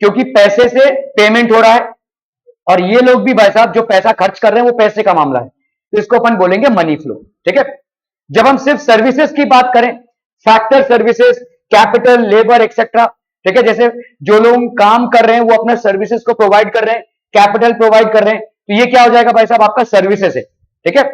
क्योंकि पैसे से पेमेंट हो रहा है और ये लोग भी भाई साहब जो पैसा खर्च कर रहे हैं वो पैसे का मामला है, तो इसको अपन बोलेंगे मनी फ्लो, ठीक है। जब हम सिर्फ सर्विसेज की बात करें, factor services, capital, labour etcetera, ठीक है, जैसे जो लोग काम कर रहे हैं वो अपना सर्विसेज को प्रोवाइड कर रहे हैं, कैपिटल प्रोवाइड कर रहे हैं, तो ये क्या हो जाएगा भाई साहब आपका सर्विसेज है, ठीक है।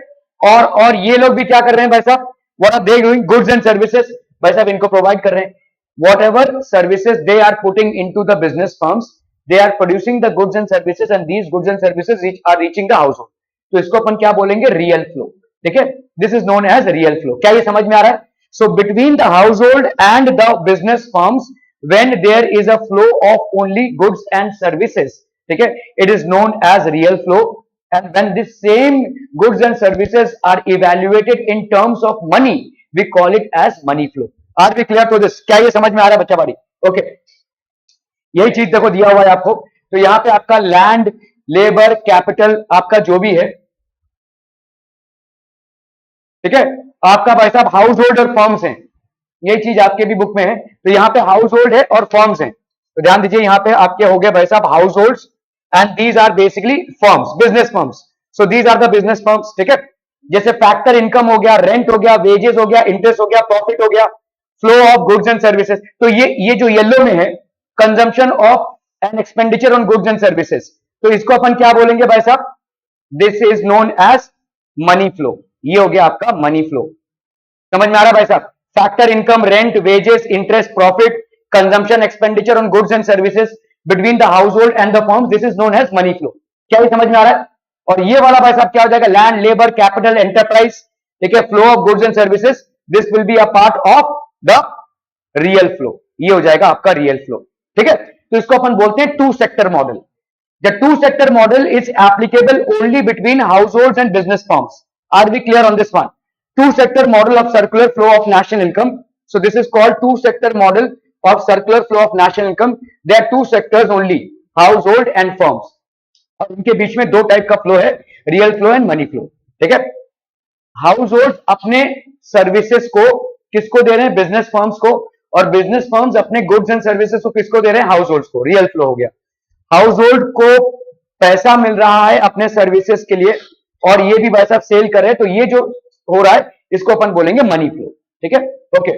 और ये लोग भी क्या कर रहे हैं भाई साहब, what are they doing, goods and services, भाई साहब इनको प्रोवाइड कर रहे हैं। Whatever services they are putting into the business firms, they are producing the goods and services, and these goods and services are reaching the household. तो इसको अपन क्या बोलेंगे, रियल फ्लो, ठीक है, this is known as real flow. क्या ये समझ में आ रहा है। So between the household and the business firms when there is a flow of only goods and services, ठीक है, it is known as real flow, and when this same goods and services are evaluated in terms of money, we call it as money flow. Are B clear to this, क्या ये समझ में आ रहा है बच्चा बाड़ी। ओके, यही चीज देखो दिया हुआ है आपको, तो यहां पे आपका लैंड, लेबर, कैपिटल आपका जो भी है, ठीक है, आपका भाई साहब हाउस होल्ड और फर्म्स हैं, यही चीज आपके भी बुक में है, तो यहां पे हाउस होल्ड है और फर्म्स हैं, तो ध्यान दीजिए यहां पे आपके हो गए भाई साहब households and these are basically firms, business firms, so these are the business firms, ठीक है। जैसे फैक्टर इनकम हो गया, रेंट हो गया, वेजेस हो गया, इंटरेस्ट हो गया, प्रॉफिट हो गया, flow of goods and services, तो ये जो येलो में है consumption of and expenditure on goods and services, तो इसको अपन क्या बोलेंगे भाई साहब, this is known as money flow, ये हो गया आपका मनी फ्लो। समझ में आ रहा है भाई साहब, factor income, rent, wages, interest, profit, consumption, expenditure on goods and services between the household and the firms, this is known as money flow. क्या ये समझ में आ रहा है। और ये वाला भाई साहब क्या हो जाएगा, लैंड, लेबर, कैपिटल, एंटरप्राइज, ठीक है, flow of goods and services, this will be a part of the real flow, ये हो जाएगा आपका रियल फ्लो, ठीक है। तो इसको अपन बोलते हैं two sector model. The two sector model is applicable only between household and business firms. Are we clear on this one. Two sector model of circular flow of national income, so this is called two sector model of circular flow of national income. They are two sectors only, household and firms, और उनके बीच में दो type का flow है, real flow and money flow, ठीक है। House hold अपने सर्विसेज को किसको दे रहे हैं, बिजनेस फर्म्स को, और बिजनेस फर्म्स अपने गुड्स एंड सर्विसेज को किसको दे रहे हैं, हाउस होल्ड को। रियल फ्लो हो गया, हाउस होल्ड को पैसा मिल रहा है अपने सर्विसेज के लिए और ये भी भाई साहब सेल कर रहे हैं, तो ये जो हो रहा है इसको अपन बोलेंगे मनी फ्लो, ठीक है। Okay,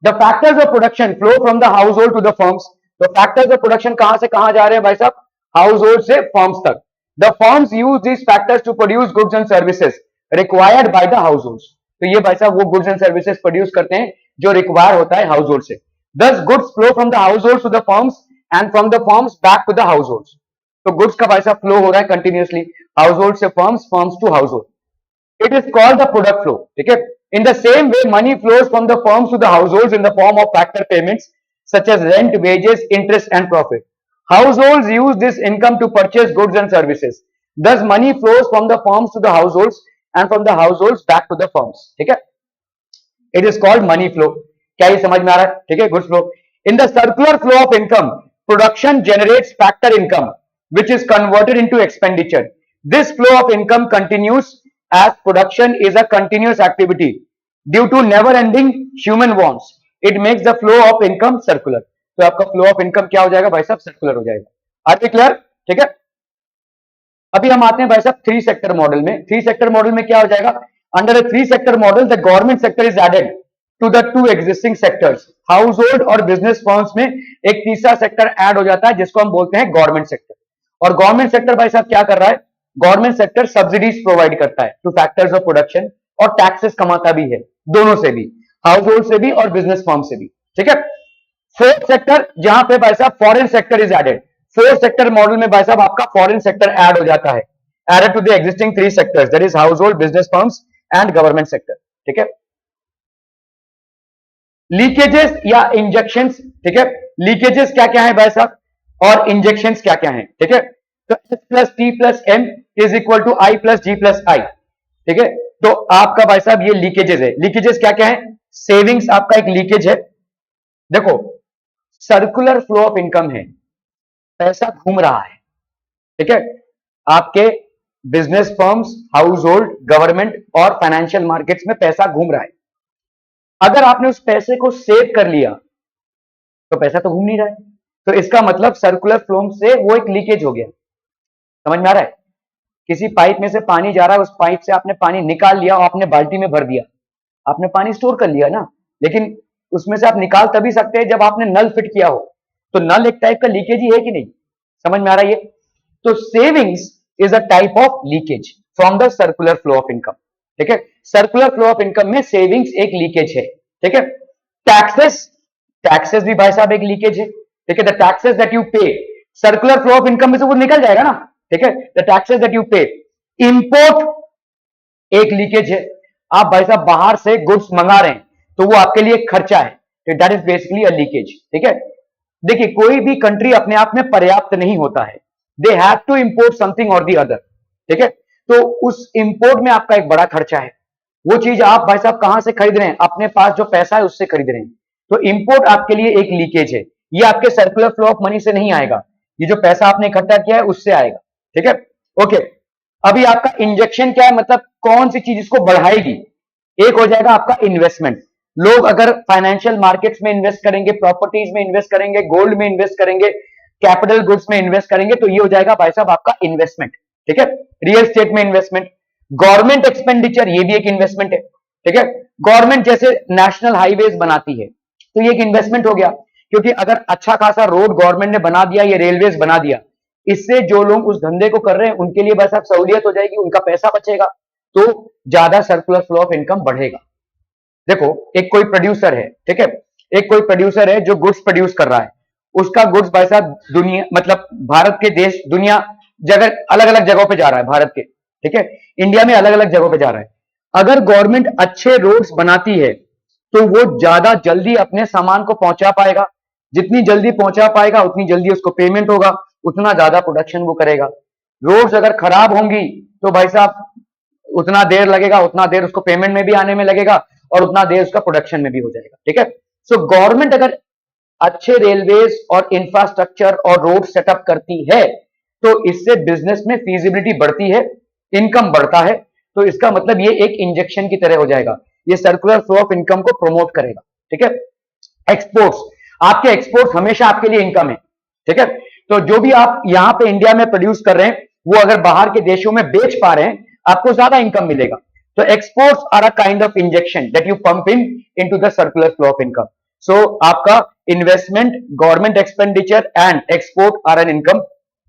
the factors of production flow from the household to the firms. तो फैक्टर्स ऑफ प्रोडक्शन कहां से कहां जा रहे हैं भाई साहब, हाउस होल्ड से फर्म्स तक। The firms use this factors to produce goods and services required by the household. तो ये भाई साहब वो गुड्स एंड सर्विसेज प्रोड्यूस करते हैं जो रिक्वायर होता है हाउस होल्ड से। Thus goods flow from the household to the firms and from the firms back to the household. तो गुड्स का भाई साहब फ्लो हो रहा है कंटिन्यूअसली, हाउस होल्ड से firms, firms to household, it is called the product flow, ठीक है। in the same way money flows from the firms to the households in the form of factor payments such as rent, wages, interest and profit. Households use this income to purchase goods and services, thus money flows from the firms to the households and from the households back to the firms, ठीक है। it is called money flow। क्या ये समझ में आ रहा है, ठीक है, goods flow। in the circular flow of income, production generates factor income which is converted into expenditure. This flow of income continues as production is a continuous activity due to never ending human wants. It makes the flow of income circular. तो आपका flow of income क्या हो जाएगा भाई साहब, circular हो जाएगा। Are we clear, ठीक है। अभी हम आते हैं भाई साहब थ्री सेक्टर मॉडल में। थ्री सेक्टर मॉडल में क्या हो जाएगा, under a three sector model the government sector is added to the two existing sectors. Household और बिजनेस फर्म्स में एक तीसरा सेक्टर ऐड हो जाता है जिसको हम बोलते हैं गवर्नमेंट सेक्टर। और गवर्नमेंट सेक्टर भाई साहब क्या कर रहा है? गवर्नमेंट सेक्टर सब्सिडीज प्रोवाइड करता है टू फैक्टर्स ऑफ प्रोडक्शन और टैक्सेस कमाता भी है, दोनों से भी, हाउस होल्ड से भी और बिजनेस फर्म से भी। ठीक है। फोर्थ सेक्टर जहां पे भाई साहब foreign sector is added. Fourth sector model में भाई साहब आपका फॉरेन सेक्टर ऐड हो जाता है, added to the existing three sectors, that is household, business firms and government sector. ठीक है। लीकेजेस या इंजेक्शंस, ठीक है, लीकेजेस क्या क्या है भाई साहब और इंजेक्शंस क्या क्या है? ठीक है। तो S plus T plus M is equal to I plus G plus I. ठीक है। तो आपका भाई साहब ये लीकेजेस है। लीकेजेस क्या क्या है? सेविंग्स आपका एक लीकेज है। देखो, सर्कुलर फ्लो ऑफ इनकम है, पैसा घूम रहा है। ठीक है। आपके business firms, house hold, government और फाइनेंशियल मार्केट्स में पैसा घूम रहा है। अगर आपने उस पैसे को सेव कर लिया तो पैसा तो घूम नहीं रहा है, तो इसका मतलब सर्कुलर फ्लो से वो एक लीकेज हो गया। समझ में आ रहा है? किसी पाइप में से पानी जा रहा है, उस पाइप से आपने पानी निकाल लिया और आपने बाल्टी में भर दिया, आपने पानी स्टोर कर लिया ना, लेकिन उसमें से आप निकाल तभी सकते हैं जब आपने नल फिट किया हो। तो नल एक टाइप का लीकेज ही है कि नहीं? समझ में आ रहा है ये? तो savings is a type of leakage from the circular flow of income. ठीक है। सर्कुलर फ्लो ऑफ इनकम में सेविंग्स एक लीकेज है। ठीक है। टैक्सेस, टैक्सेस भी भाई साहब एक लीकेज है। ठीक है। द टैक्सेस दैट यू पे, सर्कुलर फ्लो ऑफ इनकम में से वो निकल जाएगा ना। ठीक है। द टैक्सेस दैट यू पे। इंपोर्ट एक लीकेज है। आप भाई साहब बाहर से गुड्स मंगा रहे हैं तो वो आपके लिए खर्चा है, that is basically a leakage. ठीक है। देखिए, कोई भी कंट्री अपने आप में पर्याप्त नहीं होता है, they have to import something और दी अदर। ठीक है। तो उस इंपोर्ट में आपका एक बड़ा खर्चा है। वो चीज आप भाई साहब कहां से खरीद रहे हैं? अपने पास जो पैसा है उससे खरीद रहे हैं। तो इंपोर्ट आपके लिए एक लीकेज है। ये आपके सर्कुलर फ्लो ऑफ मनी से नहीं आएगा, ये जो पैसा आपने इकट्ठा किया है उससे आएगा। ठीक है। ओके। अभी आपका इंजेक्शन क्या है? मतलब कौन सी चीज इसको बढ़ाएगी? एक हो जाएगा आपका इन्वेस्टमेंट। लोग अगर फाइनेंशियल मार्केट्स में इन्वेस्ट करेंगे, प्रॉपर्टीज में इन्वेस्ट करेंगे, गोल्ड में इन्वेस्ट करेंगे, कैपिटल गुड्स में इन्वेस्ट करेंगे, तो ये हो जाएगा भाई साहब आपका इन्वेस्टमेंट। ठीक है। रियल स्टेट में इन्वेस्टमेंट। गवर्नमेंट एक्सपेंडिचर, ये भी एक इन्वेस्टमेंट है। ठीक है। गवर्नमेंट जैसे नेशनल हाईवेज बनाती है तो ये एक इन्वेस्टमेंट हो गया, क्योंकि अगर अच्छा खासा रोड गवर्नमेंट ने बना दिया, ये रेलवेज बना दिया, इससे जो लोग उस धंधे को कर रहे हैं उनके लिए बस अब सहूलियत हो जाएगी, उनका पैसा बचेगा, तो ज्यादा सर्कुलर फ्लो ऑफ इनकम बढ़ेगा। देखो, एक कोई प्रोड्यूसर है, ठीक है, एक कोई प्रोड्यूसर है जो गुड्स प्रोड्यूस कर रहा है, उसका गुड्स भाई साहब दुनिया, मतलब भारत के देश, दुनिया जगह, अलग अलग जगहों पे जा रहा है भारत के। ठीक है। इंडिया में अलग अलग जगहों पे जा रहा है। अगर गवर्नमेंट अच्छे रोड्स बनाती है तो वो ज्यादा जल्दी अपने सामान को पहुंचा पाएगा। जितनी जल्दी पहुंचा पाएगा उतनी जल्दी उसको पेमेंट होगा, उतना ज्यादा प्रोडक्शन वो करेगा। रोड्स अगर खराब होंगी तो भाई साहब उतना देर लगेगा, उतना देर उसको पेमेंट में भी आने में लगेगा और उतना देर उसका प्रोडक्शन में भी हो जाएगा। ठीक है। सो गवर्नमेंट अगर अच्छे रेलवेज और इंफ्रास्ट्रक्चर और रोड सेटअप करती है तो इससे बिजनेस में फीजिबिलिटी बढ़ती है, इनकम बढ़ता है। तो इसका मतलब ये एक इंजेक्शन की तरह हो जाएगा, ये सर्कुलर फ्लो ऑफ इनकम को प्रमोट करेगा। ठीक है। एक्सपोर्ट्स, आपके एक्सपोर्ट्स हमेशा आपके लिए इनकम है। ठीक है। तो जो भी आप यहां पे इंडिया में प्रोड्यूस कर रहे हैं वो अगर बाहर के देशों में बेच पा रहे हैं आपको ज्यादा इनकम मिलेगा। तो exports are a kind of injection that you pump into the circular flow of income. So आपका investment, government expenditure and export are an income,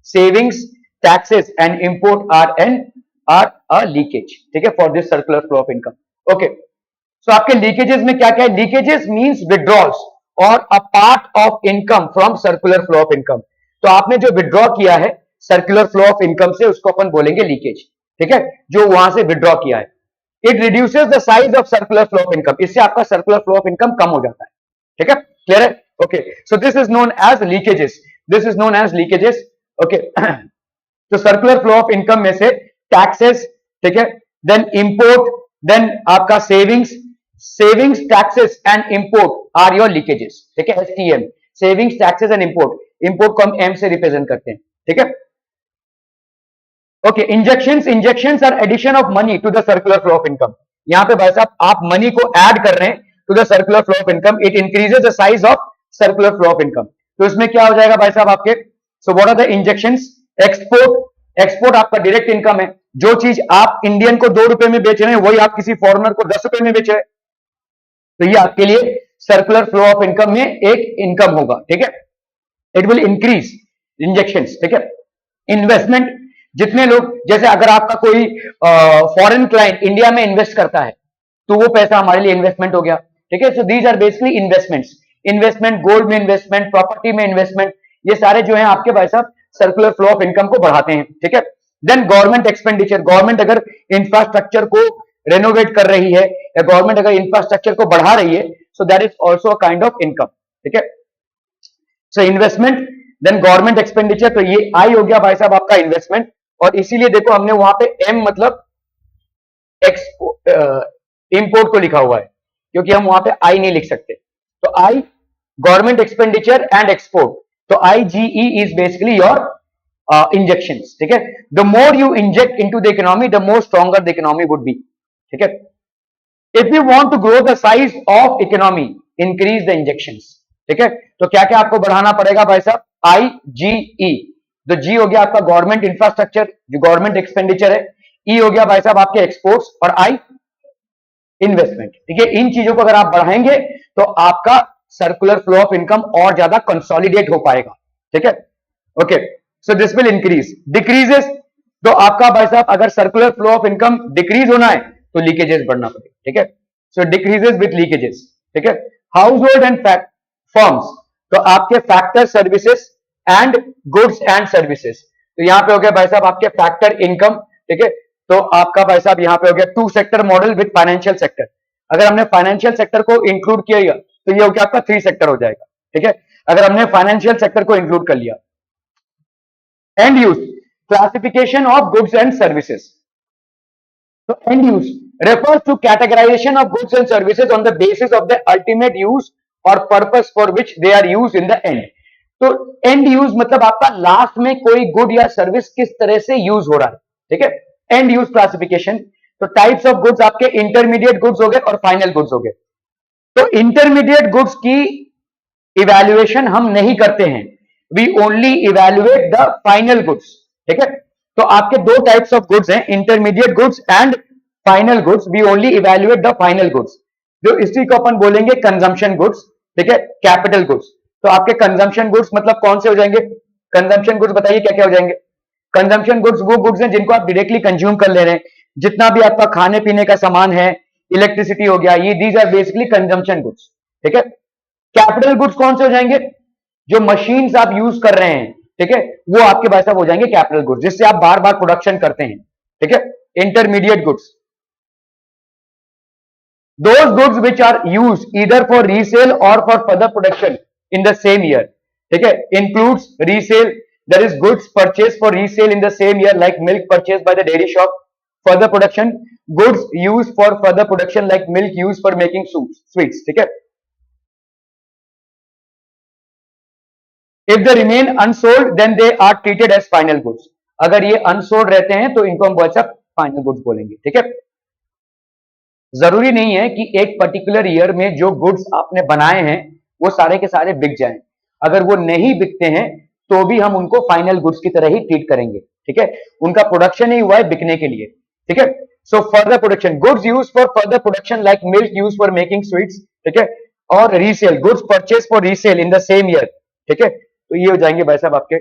savings, taxes and import are a leakage. ठीक है, for this circular flow of income. Okay. So आपके leakages में क्या क्या है? Leakages means withdrawals और a part of income from circular flow of income. तो आपने जो विड्रॉ किया है सर्कुलर फ्लो ऑफ इनकम से, उसको अपन बोलेंगे लीकेज। ठीक है, जो वहां से विड्रॉ किया है। It reduces the size of circular flow of income, इससे आपका सर्कुलर फ्लो ऑफ इनकम कम हो जाता है। ठीक है, क्लियर है? Okay. So this is known as leakages, this is known as leakages. Okay. तो सर्कुलर फ्लो ऑफ इनकम में से टैक्सेस, ठीक है, देन इंपोर्ट, देन आपका savings, savings, taxes and import are your leakages. ठीक है, STM, savings, taxes and import. Import को हम एम से रिप्रेजेंट करते हैं। ठीक है। Okay. Injections, injections are addition of money to the circular flow of income. यहां पे भाई साहब आप मनी को ऐड कर रहे हैं to the circular flow of income, it increases the size of circular flow of income. तो इसमें क्या हो जाएगा भाई साहब आपके? So what are the injections? Export, export आपका डायरेक्ट इनकम है। जो चीज आप इंडियन को 2 रुपए में बेच रहे हैं वही आप किसी फॉरेनर को 10 रुपए में बेच रहे हैं, तो ये आपके लिए सर्कुलर फ्लो ऑफ इनकम में एक इनकम होगा, ठीक है। इट विल इंक्रीज इंजेक्शंस, ठीक है। इन्वेस्टमेंट, जितने लोग, जैसे अगर आपका कोई फॉरेन क्लाइंट इंडिया में इन्वेस्ट करता है तो वो पैसा हमारे लिए इन्वेस्टमेंट हो गया, ठीक है। So these are basically investments. Investment, gold में इन्वेस्टमेंट, प्रॉपर्टी में इन्वेस्टमेंट, ये सारे जो है आपके भाई साहब सर्कुलर फ्लो ऑफ इनकम को बढ़ाते हैं, ठीक है। देन गवर्नमेंट एक्सपेंडिचर, गवर्नमेंट अगर इंफ्रास्ट्रक्चर को रेनोवेट कर रही है या गवर्नमेंट अगर इंफ्रास्ट्रक्चर को बढ़ा रही है, so that is also a kind of income, ठीक है। So investment, then government expenditure, तो ये आई हो गया भाई साहब आपका इन्वेस्टमेंट। और इसीलिए देखो हमने वहां पे एम मतलब इंपोर्ट को लिखा हुआ है, क्योंकि हम वहां पे आई नहीं लिख सकते। तो I government expenditure and export, तो IGE is basically your injections, ठीक है। The more you inject into the economy, the more stronger the economy would be, ठीक है। If you want to grow the size of economy, increase the injections, ठीक है। तो क्या क्या आपको बढ़ाना पड़ेगा भाई साहब, IGE। तो जी हो गया आपका गवर्नमेंट इंफ्रास्ट्रक्चर, जो गवर्नमेंट एक्सपेंडिचर है। ई हो गया भाई साहब आपके एक्सपोर्ट्स, और आई इन्वेस्टमेंट, ठीक है। इन चीजों को अगर आप बढ़ाएंगे तो आपका सर्कुलर फ्लो ऑफ इनकम और ज्यादा कंसोलिडेट हो पाएगा, ठीक है। Okay, so this will increase. Decreases, तो आपका भाई साहब अगर circular flow of income decrease होना है तो लीकेजेस बढ़ना पड़ेगा, ठीक है। सो डिक्रीजेस विथ लीकेजेस, ठीक है। हाउस होल्ड एंड फर्म्स, तो आपके factor services and goods and services, तो यहां पे हो गया भाई साहब आपके फैक्टर इनकम, ठीक है। तो आपका भाई साहब यहां पे हो गया two sector model with financial sector. अगर हमने फाइनेंशियल सेक्टर को इंक्लूड किया तो ये हो गया आपका थ्री सेक्टर हो जाएगा, ठीक है। अगर हमने फाइनेंशियल सेक्टर को इंक्लूड कर लिया। End use, classification of goods and services, तो end use refers to categorization of goods and services on the basis of the ultimate use or purpose for which they are used in the end। तो end use मतलब आपका last में कोई good या service किस तरह से use हो रहा है, ठीक है। एंड यूज क्लासिफिकेशन, तो टाइप्स ऑफ गुड्स आपके इंटरमीडिएट गुड्स हो गए और फाइनल गुड्स हो गए। तो इंटरमीडिएट गुड्स की इवैल्यूएशन हम नहीं करते हैं, we only evaluate the final goods, ठीक है। तो आपके दो टाइप्स ऑफ गुड्स हैं, intermediate goods and final goods. We only evaluate the final goods, जो इसी को अपन बोलेंगे कंजम्पशन गुड्स, ठीक है, कैपिटल गुड्स। तो आपके कंजम्पशन गुड्स मतलब कौन से हो जाएंगे, कंजम्पशन गुड्स बताइए क्या क्या हो जाएंगे। कंजम्पशन गुड्स वो गुड्स हैं जिनको आप डायरेक्टली कंज्यूम कर ले रहे हैं, जितना भी आपका खाने पीने का सामान है, इलेक्ट्रिसिटी हो गया, ये these are basically consumption goods, ठीक है। कैपिटल गुड्स कौन से हो जाएंगे, जो मशीन्स आप यूज कर रहे हैं, ठीक है, वो आपके भाई साहब हो जाएंगे कैपिटल गुड्स, जिससे आप बार बार प्रोडक्शन करते हैं, ठीक है। Intermediate goods, those goods which are used either for resale or for further production in the same year, ठीक है, includes resale, that is goods purchased for resale in the same year like milk purchased by the dairy shop, further production goods used for further production like milk used for making sweets, ठीक है। if they remain unsold then they are treated as final goods, अगर ये unsold रहते हैं तो इनको हम final goods बोलेंगे, ठीक है। जरूरी नहीं है कि एक पर्टिकुलर ईयर में जो गुड्स आपने बनाए हैं वो सारे के सारे बिक जाएं, अगर वो नहीं बिकते हैं तो भी हम उनको फाइनल गुड्स की तरह ही ट्रीट करेंगे, ठीक है। उनका प्रोडक्शन ही हुआ है बिकने के लिए, ठीक है। So further production goods use for further production like milk use for making sweets, ठीक है। और resale goods purchase for resale in the same year, ठीक है। तो ये हो जाएंगे भाई साहब आपके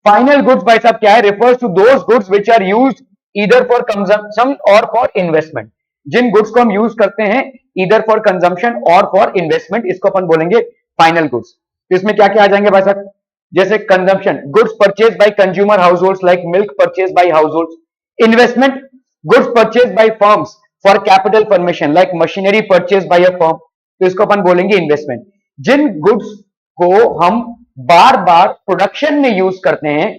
फाइनल गुड्स। भाई साहब क्या है, refers to those goods which are used either for consumption और फॉर इन्वेस्टमेंट, जिन गुड्स को हम यूज करते हैं इधर फॉर कंजम्पशन और फॉर इन्वेस्टमेंट, इसको अपन बोलेंगे फाइनल गुड्स। तो इसमें क्या क्या आ जाएंगे भाई साहब, जैसे consumption goods purchase by consumer households like milk purchase by house holds, investment goods purchase bye firms for capital formation like machinery purchase by a firm, तो इसको अपन बोलेंगे इन्वेस्टमेंट। जिन गुड्स को हम बार बार प्रोडक्शन में यूज करते हैं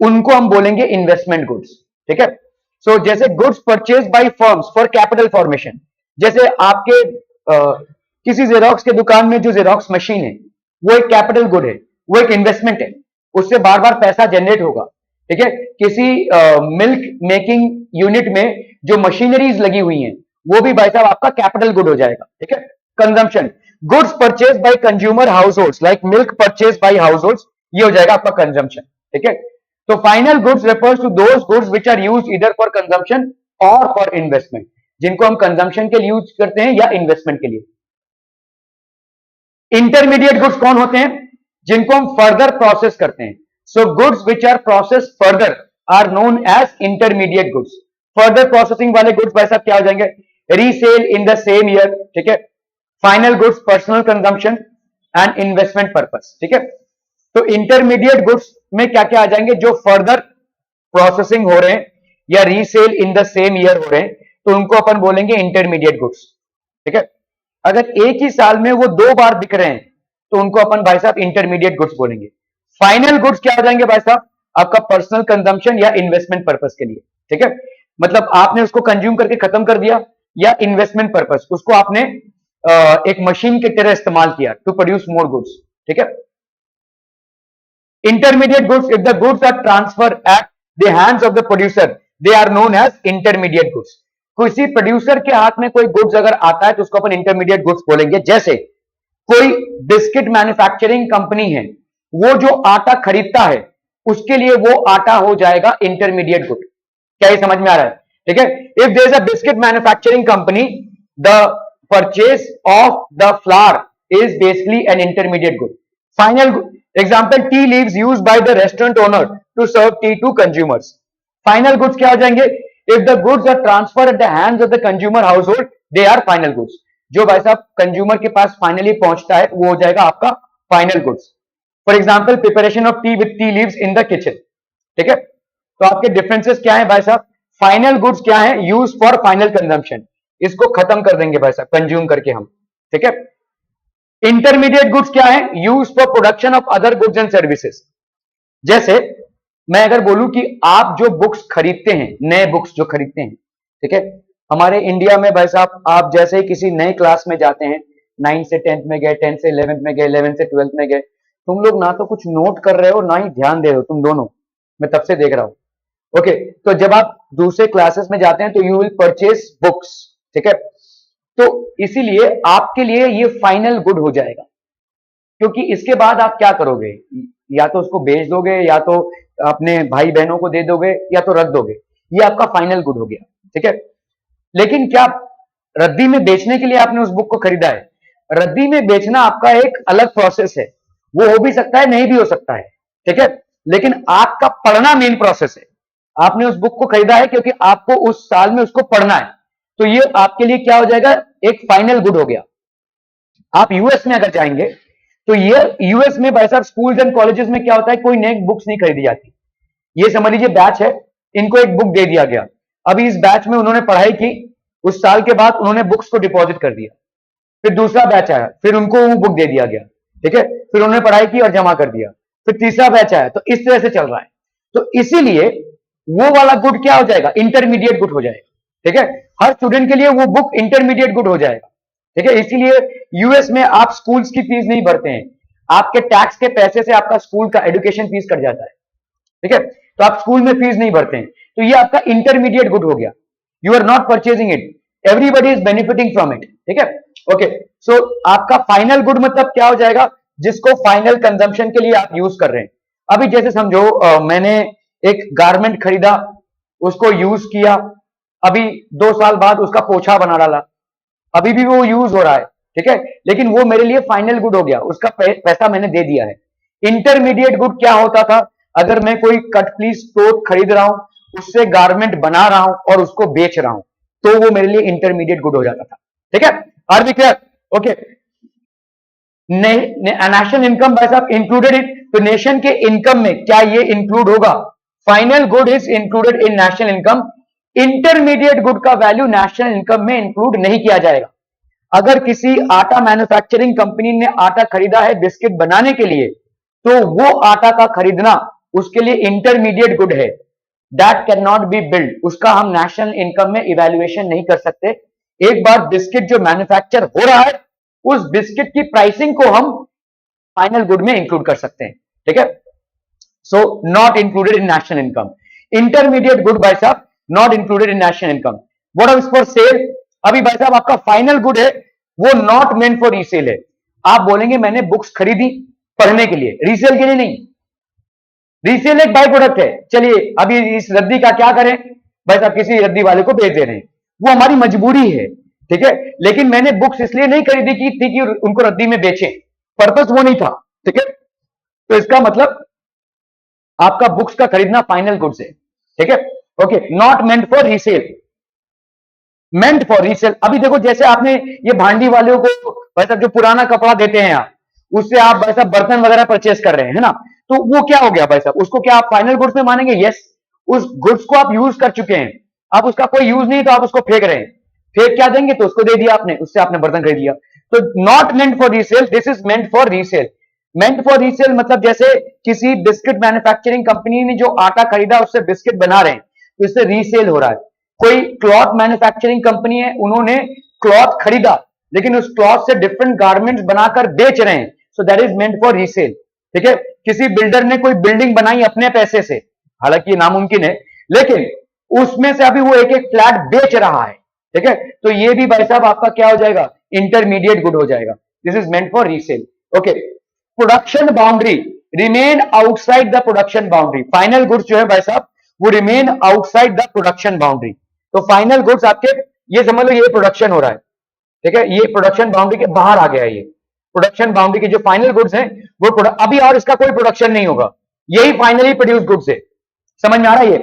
उनको हम बोलेंगे इन्वेस्टमेंट गुड्स, ठीक है। सो जैसे goods purchase bye firms for capital formation, जैसे आपके किसी जेरोक्स के दुकान में जो जेरोक्स मशीन है वो एक कैपिटल गुड है, वो एक इन्वेस्टमेंट है, उससे बार बार पैसा जनरेट होगा, ठीक है। किसी मिल्क मेकिंग यूनिट में जो मशीनरीज लगी हुई हैं वो भी भाई साहब आपका कैपिटल गुड हो जाएगा, ठीक है। Consumption goods purchase by consumer households like milk purchase by households, ये हो जाएगा आपका कंजम्पशन, ठीक है। तो final goods refers to those goods which are used either for consumption और फॉर इन्वेस्टमेंट, जिनको हम कंजम्पशन के लिए यूज करते हैं या इन्वेस्टमेंट के लिए। इंटरमीडिएट गुड्स कौन होते हैं? जिनको हम फर्दर प्रोसेस करते हैं। So goods which are process further are known as intermediate goods. Further processing वाले गुड्स भाई साहब क्या हो जाएंगे? Resale in the same year, ठीक है। Final goods personal consumption and investment purpose, ठीक है। तो इंटरमीडिएट गुड्स में क्या क्या आ जाएंगे? जो फर्दर प्रोसेसिंग हो रहे हैं या resale in the same year हो रहे हैं, तो उनको अपन बोलेंगे इंटरमीडिएट गुड्स, ठीक है। अगर एक ही साल में वो 2 बार बिक रहे हैं तो उनको अपन भाई साहब इंटरमीडिएट गुड्स बोलेंगे। फाइनल गुड्स क्या हो जाएंगे भाई साहब? आपका पर्सनल कंजम्पशन या इन्वेस्टमेंट पर्पस के लिए, ठीक है। मतलब आपने उसको कंज्यूम करके खत्म कर दिया, या इन्वेस्टमेंट पर्पस, उसको आपने एक मशीन की तरह इस्तेमाल किया टू प्रोड्यूस मोर गुड्स, ठीक है। Intermediate goods, if the goods are transfer at the hands of the producer, they are known as intermediate goods. किसी प्रोड्यूसर के हाथ में कोई गुड्स अगर आता है तो उसको अपन इंटरमीडिएट गुड्स बोलेंगे। जैसे कोई बिस्किट मैन्युफैक्चरिंग कंपनी है, वो जो आटा खरीदता है उसके लिए वो आटा हो जाएगा इंटरमीडिएट गुड। क्या ये समझ में आ रहा है? ठीक है। If there is a biscuit manufacturing company, the purchase of the flour is basically an intermediate good. Final example, tea leaves used by the restaurant owner to serve tea to consumers. Final goods क्या हो जाएंगे? If the goods are transferred at the hands of the consumer household, they are final goods. जो भाई साहब consumer के पास finally पहुंचता है वो हो जाएगा आपका final goods. For example, preparation of T with tea leaves in the kitchen, ठीक है। तो आपके डिफरेंसेस क्या है भाई साहब? फाइनल गुड्स क्या है? यूज फॉर फाइनल कंजम्पशन, इसको खत्म कर देंगे भाई साहब कंज्यूम करके हम, ठीक है। इंटरमीडिएट गुड्स क्या है? Use for production of other goods and services. जैसे मैं अगर बोलूं कि आप जो बुक्स खरीदते हैं, नए बुक्स जो खरीदते हैं, ठीक है, हमारे इंडिया में भाई साहब आप जैसे ही किसी नए क्लास में जाते हैं, 9 से 10th में गए, 10 से 11th में गए, 11 से 12th में गए, तुम लोग ना तो कुछ नोट कर रहे हो ना ही ध्यान दे रहे हो, तुम दोनों, मैं तब से देख रहा हूं। ओके, तो जब आप दूसरे क्लासेस में जाते हैं तो यू विल परचेज बुक्स, ठीक है। तो इसीलिए आपके लिए ये फाइनल गुड हो जाएगा, क्योंकि इसके बाद आप क्या करोगे? या तो उसको बेच दोगे, या तो अपने भाई बहनों को दे दोगे, या तो रख दोगे। ये आपका फाइनल गुड हो गया, ठीक है। लेकिन क्या रद्दी में बेचने के लिए आपने उस बुक को खरीदा है? रद्दी में बेचना आपका एक अलग प्रोसेस है, वो हो भी सकता है, नहीं भी हो सकता है, ठीक है। लेकिन आपका पढ़ना मेन प्रोसेस है। आपने उस बुक को खरीदा है क्योंकि आपको उस साल में उसको पढ़ना है, तो ये आपके लिए क्या हो जाएगा? एक फाइनल गुड हो गया। आप यूएस में अगर जाएंगे तो ये यूएस में भाई साहब स्कूल्स एंड कॉलेजेस में क्या होता है? कोई नई बुक्स नहीं खरीदी जाती। ये समझ लीजिए बैच है, इनको एक बुक दे दिया गया, अभी इस बैच में उन्होंने पढ़ाई की, उस साल के बाद उन्होंने बुक्स को डिपॉजिट कर दिया, फिर दूसरा बैच आया, फिर उनको वो बुक दे दिया गया, ठीक है, फिर उन्होंने पढ़ाई की और जमा कर दिया, फिर तीसरा बैच आया, तो इस तरह से चल रहा है। तो इसीलिए वो वाला गुड क्या हो जाएगा? इंटरमीडिएट गुड हो जाएगा, ठीक है। हर स्टूडेंट के लिए वो बुक इंटरमीडिएट गुड हो जाएगा, ठीक है। इसीलिए यूएस में आप स्कूल्स की फीस नहीं भरते हैं, आपके टैक्स के पैसे से आपका स्कूल का एजुकेशन फीस कट जाता है, ठीक है। तो आप स्कूल में फीस नहीं भरते हैं, तो ये आपका इंटरमीडिएट गुड हो गया। You are not purchasing it, everybody is benefiting from it, ठीक है। ओके, सो आपका फाइनल गुड मतलब क्या हो जाएगा? जिसको फाइनल कंजम्पशन के लिए आप यूज कर रहे हैं। अभी जैसे समझो मैंने एक गारमेंट खरीदा, उसको यूज किया, अभी 2 साल बाद उसका पोछा बना डाला, अभी भी वो यूज हो रहा है, ठीक है, लेकिन वो मेरे लिए फाइनल गुड हो गया, उसका पैसा मैंने दे दिया है। इंटरमीडिएट गुड क्या होता था? अगर मैं कोई कट प्लीज क्लोथ खरीद रहा हूं, उससे गारमेंट बना रहा हूं और उसको बेच रहा हूं, तो वो मेरे लिए इंटरमीडिएट गुड हो जाता था, ठीक है। Are we clear? Okay, national income भाई साहब इंक्लूडेड इट, तो नेशन के इनकम में क्या ये इंक्लूड होगा? Final good is included in national income. Intermediate good का वैल्यू नेशनल इनकम में इंक्लूड नहीं किया जाएगा। अगर किसी आटा मैन्युफैक्चरिंग कंपनी ने आटा खरीदा है बिस्किट बनाने के लिए, तो वो आटा का खरीदना उसके लिए इंटरमीडिएट गुड है, that can not be build, उसका हम नेशनल इनकम में इवैल्यूएशन नहीं कर सकते। एक बार बिस्किट जो मैन्युफैक्चर हो रहा है, उस बिस्किट की प्राइसिंग को हम फाइनल गुड में इंक्लूड कर सकते हैं, ठीक है। So not included in national income. Intermediate good भाई साहब not included in national income. What is for sale? अभी भाई साहब आपका फाइनल गुड है, वो नॉट मेंट फॉर रीसेल है। आप बोलेंगे मैंने बुक्स खरीदी पढ़ने के लिए, रीसेल के लिए नहीं। रीसेल एक बाई प्रोडक्ट है। चलिए अभी इस रद्दी का क्या करें भाई साहब? किसी रद्दी वाले को बेच दे रहे हैं, वो हमारी मजबूरी है, ठीक है। लेकिन मैंने बुक्स इसलिए नहीं खरीदी की थी कि उनको रद्दी में बेचें, पर्पस वो नहीं था, ठीक है। तो इसका मतलब आपका बुक्स का खरीदना फाइनल गुड्स है, ठीक है। Okay, not meant for resale, meant for resale. अभी देखो जैसे आपने ये भांडी वालों को भाई साहब जो पुराना कपड़ा देते हैं आप, उससे आप भाई साहब बर्तन वगैरह परचेस कर रहे हैं, है ना। तो वो क्या हो गया भाई साहब, उसको क्या आप फाइनल गुड्स में मानेंगे? यस, उस गुड्स को आप यूज कर चुके हैं, अब उसका कोई यूज नहीं तो आप उसको फेंक रहे हैं, फेंक क्या देंगे, तो उसको दे दिया आपने, उससे आपने बर्तन खरीद लिया। तो not meant for resale, this is meant for resale. Meant for resale मतलब जैसे किसी बिस्किट मैन्युफैक्चरिंग कंपनी ने जो आटा खरीदा उससे बिस्किट बना रहे हैं, तो इससे रीसेल हो रहा है। कोई क्लॉथ मैन्युफैक्चरिंग कंपनी है, उन्होंने क्लॉथ खरीदा लेकिन उस क्लॉथ से डिफरेंट गारमेंट्स बनाकर बेच रहे हैं, सो that is meant for resale, ठीक है। किसी बिल्डर ने कोई बिल्डिंग बनाई अपने पैसे से, हालांकि ये नामुमकिन है, लेकिन उसमें से अभी वो एक एक फ्लैट बेच रहा है, ठीक है। तो ये भी भाई साहब आपका क्या हो जाएगा, इंटरमीडिएट गुड हो जाएगा। This is meant for resale, okay. Production boundary, remain outside the production boundary. Final goods जो है भाई साहब वो remain outside the production boundary. तो फाइनल गुड्स आपके, ये समझ लो ये प्रोडक्शन हो रहा है, ठीक है, ये प्रोडक्शन बाउंड्री के बाहर आ गया है। ये प्रोडक्शन बाउंड्री के जो फाइनल गुड्स हैं वो अभी और इसका कोई प्रोडक्शन नहीं होगा, यही फाइनली प्रोड्यूस गुड्स है। समझ में आ रहा है? ये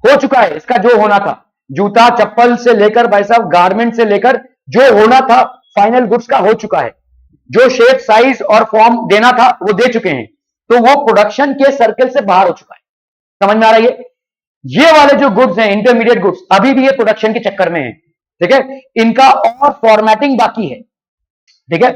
हो चुका है, इसका जो होना था, जूता चप्पल से लेकर भाई साहब गारमेंट से लेकर जो होना था फाइनल गुड्स का हो चुका है। जो शेप साइज और फॉर्म देना था वो दे चुके हैं, तो वो प्रोडक्शन के सर्कल से बाहर हो चुका है। समझ में आ रहा है? ये वाले जो गुड्स हैं इंटरमीडिएट गुड्स, अभी भी ये प्रोडक्शन के चक्कर में है, ठीक है। इनका और फॉर्मेटिंग बाकी है, ठीक है।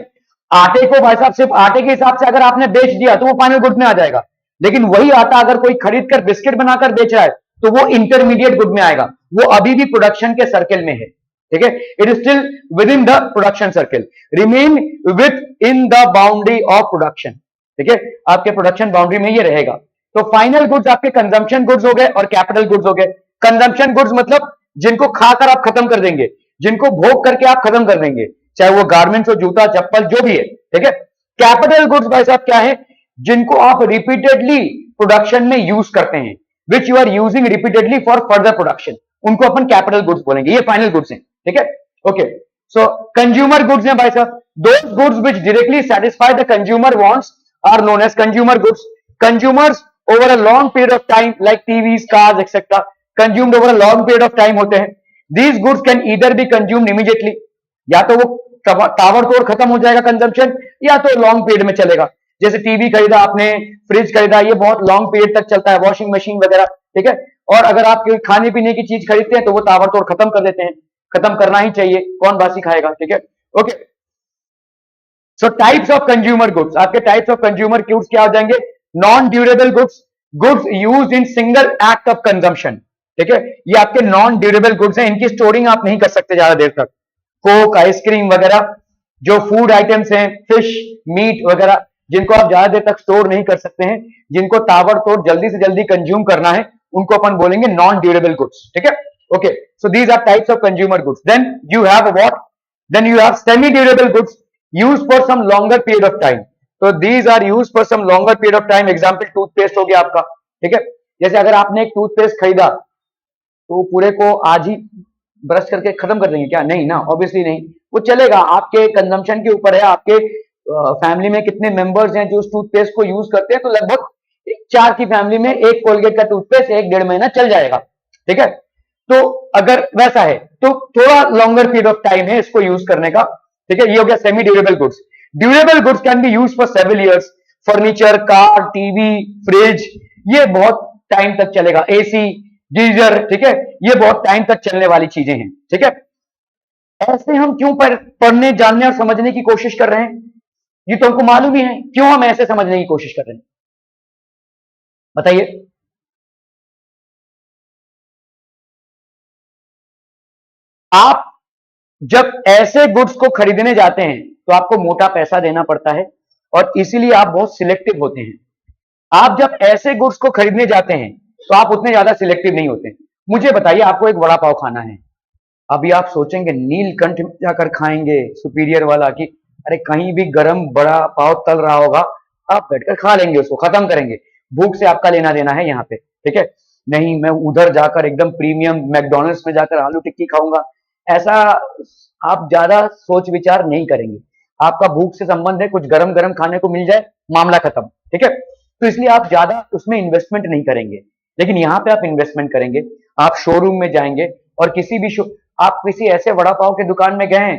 आटे को भाई साहब सिर्फ आटे के हिसाब से अगर आपने बेच दिया तो वो फाइनल गुड में आ जाएगा, लेकिन वही आटा अगर कोई खरीद कर बिस्किट बनाकर बेच रहा है तो वो इंटरमीडिएट गुड में आएगा, वो अभी भी प्रोडक्शन के सर्कल में है, ठीक है। It is still with in the production circle, remain with in the boundary of production, ठीक है। आपके प्रोडक्शन बाउंड्री में ये रहेगा। तो फाइनल गुड्स आपके कंजम्पशन गुड्स हो गए और कैपिटल गुड्स हो गए। कंजम्पशन गुड्स मतलब जिनको खाकर आप खत्म कर देंगे, जिनको भोग करके आप खत्म कर देंगे, चाहे वो गारमेंट्स हो, जूता चप्पल जो भी है, ठीक है। कैपिटल गुड्स भाई साहब क्या है, जिनको आप रिपीटेडली प्रोडक्शन में यूज करते हैं, which you are using repeatedly for further production, उनको अपन कैपिटल गुड्स बोलेंगे। ये फाइनल गुड्स हैं, ठीक है, ओके। सो कंज्यूमर गुड्स हैं भाई साहब, those goods which directly satisfy the consumer wants are known as consumer goods. Consumers over a long period of time like TVs, cars etcetera consumed over a long period of time होते हैं। These goods can either be consumed immediately, या तो वो ताबड़तोड़ खत्म हो जाएगा consumption, या तो लॉन्ग पीरियड में चलेगा। जैसे टीवी खरीदा आपने, फ्रिज खरीदा, ये बहुत लॉन्ग पीरियड तक चलता है, वॉशिंग मशीन वगैरह, ठीक है। और अगर आप खाने पीने की चीज खरीदते हैं तो वो ताबड़तोड़ खत्म कर देते हैं, खत्म करना ही चाहिए, कौन बासी खाएगा, ठीक है, okay. So types of consumer goods, आपके टाइप्स ऑफ कंज्यूमर गुड्स क्या हो जाएंगे, non durable goods, goods used in single act of consumption, ठीक है। ये आपके नॉन ड्यूरेबल गुड्स हैं, इनकी स्टोरिंग आप नहीं कर सकते ज्यादा देर तक। कोक, आइसक्रीम वगैरह जो फूड आइटम्स हैं, फिश, मीट वगैरह, जिनको आप ज्यादा देर तक स्टोर नहीं कर सकते हैं, जिनको ताबड़तोड़ जल्दी से जल्दी कंज्यूम करना है, उनको अपन बोलेंगे नॉन ड्यूरेबल गुड्स, ठीक है, okay. So these are types of consumer goods. Then you have what, then you have semi durable goods use for some longer period of time. तो these are use for some longer period of time. Example toothpaste हो गया आपका, ठीक है। जैसे अगर आपने एक टूथपेस्ट खरीदा तो पूरे को आज ही ब्रश करके खत्म कर देंगे क्या? नहीं ना, ऑब्वियसली नहीं। वो चलेगा, आपके कंजम्पशन के ऊपर है, आपके फैमिली में कितने मेंबर्स हैं जो उस टूथपेस्ट को यूज करते हैं, तो लगभग 4 की फैमिली में एक कोलगेट का टूथपेस्ट 1-1.5 महीना चल जाएगा, ठीक है। तो अगर वैसा है तो थोड़ा लॉन्गर पीरियड ऑफ टाइम है इसको यूज करने का, ठीक है। ये हो गया semi durable goods. Durable goods can be use for several years, furniture, car, TV, fridge, ये बहुत टाइम तक चलेगा, एसी, गीजर, ठीक है, ये बहुत टाइम तक चलने वाली चीजें हैं, ठीक है। ऐसे हम क्यों पढ़ने, जानने और समझने की कोशिश कर रहे हैं, ये तो हमको मालूम ही है, क्यों हम ऐसे समझने की कोशिश कर रहे हैं, बताइए। आप जब ऐसे गुड्स को खरीदने जाते हैं तो आपको मोटा पैसा देना पड़ता है और इसीलिए आप बहुत सिलेक्टिव होते हैं। आप जब ऐसे गुड्स को खरीदने जाते हैं तो आप उतने ज्यादा सिलेक्टिव नहीं होते। मुझे बताइए, आपको एक वड़ा पाव खाना है, अभी आप सोचेंगे नीलकंठ में जाकर खाएंगे सुपीरियर वाला, कि अरे कहीं भी गरम बड़ा पाव तल रहा होगा, आप बैठकर खा लेंगे, उसको खत्म करेंगे, भूख से आपका लेना देना है यहाँ पे, ठीक है। नहीं, मैं उधर जाकर एकदम प्रीमियम मैकडोनल्ड्स में जाकर आलू टिक्की खाऊंगा, ऐसा आप ज्यादा सोच विचार नहीं करेंगे। आपका भूख से संबंध है, कुछ गरम गरम खाने को मिल जाए, मामला खत्म, ठीक है। तो इसलिए आप ज्यादा उसमें इन्वेस्टमेंट नहीं करेंगे, लेकिन यहाँ पे आप इन्वेस्टमेंट करेंगे। आप शोरूम में जाएंगे और किसी भी आप किसी ऐसे वड़ा पाव की दुकान में गए,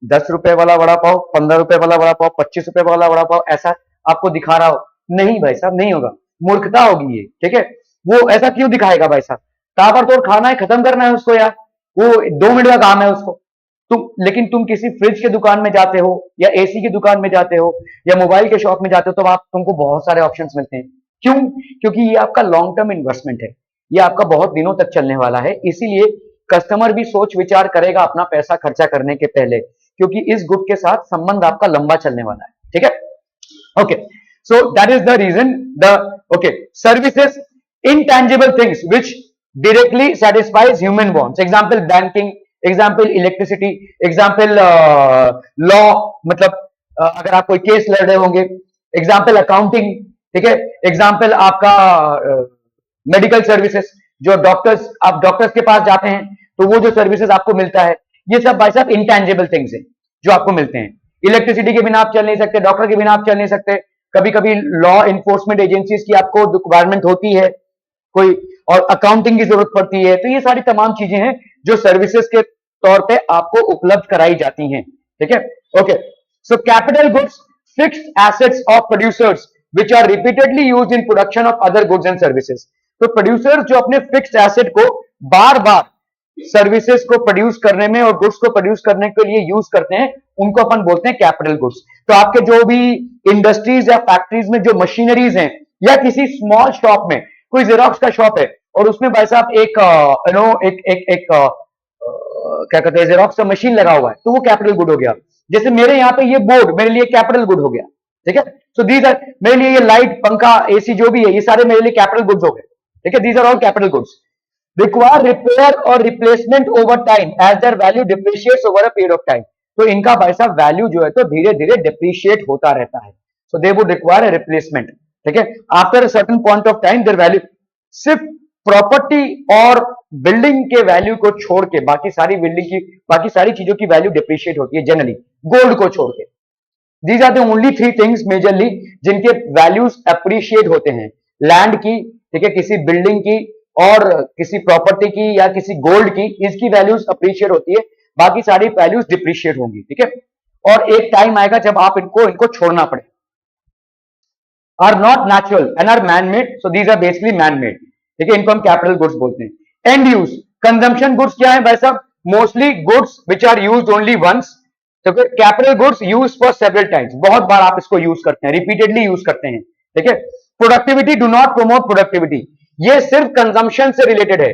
10 रुपए वाला वड़ा पाव, 15 रुपए वाला वड़ा पाव, 25 रुपए वाला वड़ा पाव ऐसा आपको दिखा रहा हो, नहीं भाई साहब नहीं होगा, मूर्खता होगी ये, ठीक है। वो ऐसा क्यों दिखाएगा भाई साहब, ताबड़तोड़ खाना है, खत्म करना है उसको यार, वो 2 मिनट का काम है उसको। लेकिन तुम किसी फ्रिज के दुकान में जाते हो या एसी की दुकान में जाते हो या मोबाइल के शॉप में जाते हो, तो तुमको बहुत सारे ऑप्शंस मिलते हैं। क्यों? क्योंकि ये आपका लॉन्ग टर्म इन्वेस्टमेंट है, ये आपका बहुत दिनों तक चलने वाला है। इसीलिए कस्टमर भी सोच विचार करेगा अपना पैसा खर्चा करने के पहले, क्योंकि इस गुट के साथ संबंध आपका लंबा चलने वाला है, ठीक है। Okay, so that is the reason the okay services intangible things which directly satisfies human wants, example banking, example electricity, example law, मतलब अगर आप कोई केस लड़ रहे होंगे, example accounting, ठीक है, example आपका मेडिकल सर्विसेज, जो डॉक्टर्स, आप डॉक्टर्स के पास जाते हैं तो वो जो सर्विसेज आपको मिलता है, ये सब भाई साहब इंटेंजिबल थिंग्स है जो आपको मिलते हैं। इलेक्ट्रिसिटी के बिना आप चल नहीं सकते, डॉक्टर के बिना आप चल नहीं सकते, कभी कभी लॉ इन्फोर्समेंट एजेंसीज की आपको रिक्वायरमेंट होती है कोई, और अकाउंटिंग की जरूरत पड़ती है। तो ये सारी तमाम चीजें हैं जो सर्विसेज के तौर पे आपको उपलब्ध कराई जाती हैं, ठीक है। Okay, so capital goods, fixed assets of producers which are repeatedly used in production of other goods and services. तो प्रोड्यूसर्स जो अपने फिक्स्ड एसेट को बार बार सर्विसेज को प्रोड्यूस करने में और गुड्स को प्रोड्यूस करने के लिए यूज करते हैं, उनको अपन बोलते हैं कैपिटल गुड्स। तो आपके जो भी इंडस्ट्रीज या फैक्ट्रीज में जो मशीनरीज हैं, या किसी स्मॉल शॉप में, कोई जेरोक्स का शॉप है और उसमें भाई साहब एक क्या कहते हैं, जेरोक्स का मशीन लगा हुआ है, तो वो कैपिटल गुड हो गया। जैसे मेरे यहाँ पे ये बोर्ड मेरे लिए कैपिटल गुड हो गया, ठीक है। सो दीज आर मेरे लिए, ये लाइट, पंखा, एसी जो भी है, ये सारे मेरे लिए कैपिटल गुड्स हो गए, ठीक है। These are all capital goods, require repair और replacement over time as their value depreciates over a period of time. तो इनका भाई साहब वैल्यू जो है तो धीरे धीरे डिप्रिशिएट होता रहता है, so they would require a replacement, ठीक है। After a certain point of time their value, सिर्फ प्रॉपर्टी और बिल्डिंग के वैल्यू को छोड़ के बाकी सारी बिल्डिंग की, बाकी सारी चीजों की वैल्यू डिप्रिशिएट होती है जनरली, गोल्ड को छोड़ के। These are the only 3 things majorly जिनके वैल्यूज अप्रिशिएट होते हैं, लैंड की, ठीक है, किसी बिल्डिंग की और किसी प्रॉपर्टी की या किसी गोल्ड की, इसकी वैल्यूज अप्रिशिएट होती है, बाकी सारी वैल्यूज डिप्रिशिएट होंगी, ठीक है। और एक टाइम आएगा जब आप इनको छोड़ना पड़े। Are not natural and are man made, so these are basically man made, ठीक है। इनको हम कैपिटल गुड्स बोलते हैं। एंड यूज, कंजम्पशन गुड्स क्या है भाई साहब, mostly goods which are used only once. तो capital goods use for several times, बहुत बार आप इसको यूज करते हैं, रिपीटेडली यूज करते हैं, ठीक है। Productivity, do not promote productivity, ये सिर्फ कंजम्पशन से रिलेटेड है,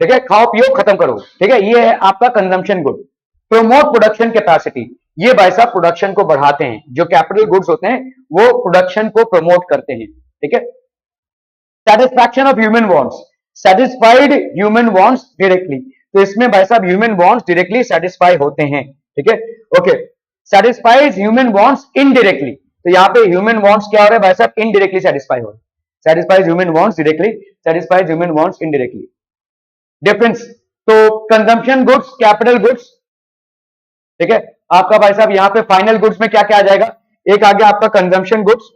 ठीक है, खाओ पियो खत्म करो, ठीक है, ये है आपका consumption good. Promote production capacity, ये भाई साहब प्रोडक्शन को बढ़ाते हैं, जो कैपिटल गुड्स होते हैं वो प्रोडक्शन को प्रमोट करते हैं, ठीक है। Satisfaction of human wants, satisfied human wants directly, तो इसमें भाई साहब ह्यूमन वांट्स डायरेक्टली सेटिस्फाई होते हैं, ठीक है। Okay, satisfies human wants indirectly, तो यहाँ पे ह्यूमन वांट्स क्या हो रहा है भाई साहब, इनडायरेक्टली सेटिस्फाई हो रहा है। Satisfies human wants directly, satisfies human wants indirectly. Difference, तो कंजम्पशन गुड्स, कैपिटल गुड्स, ठीक है। आपका भाई साहब यहाँ पे फाइनल गुड्स में क्या क्या आ जाएगा, एक आ गया आपका कंजम्पशन गुड्स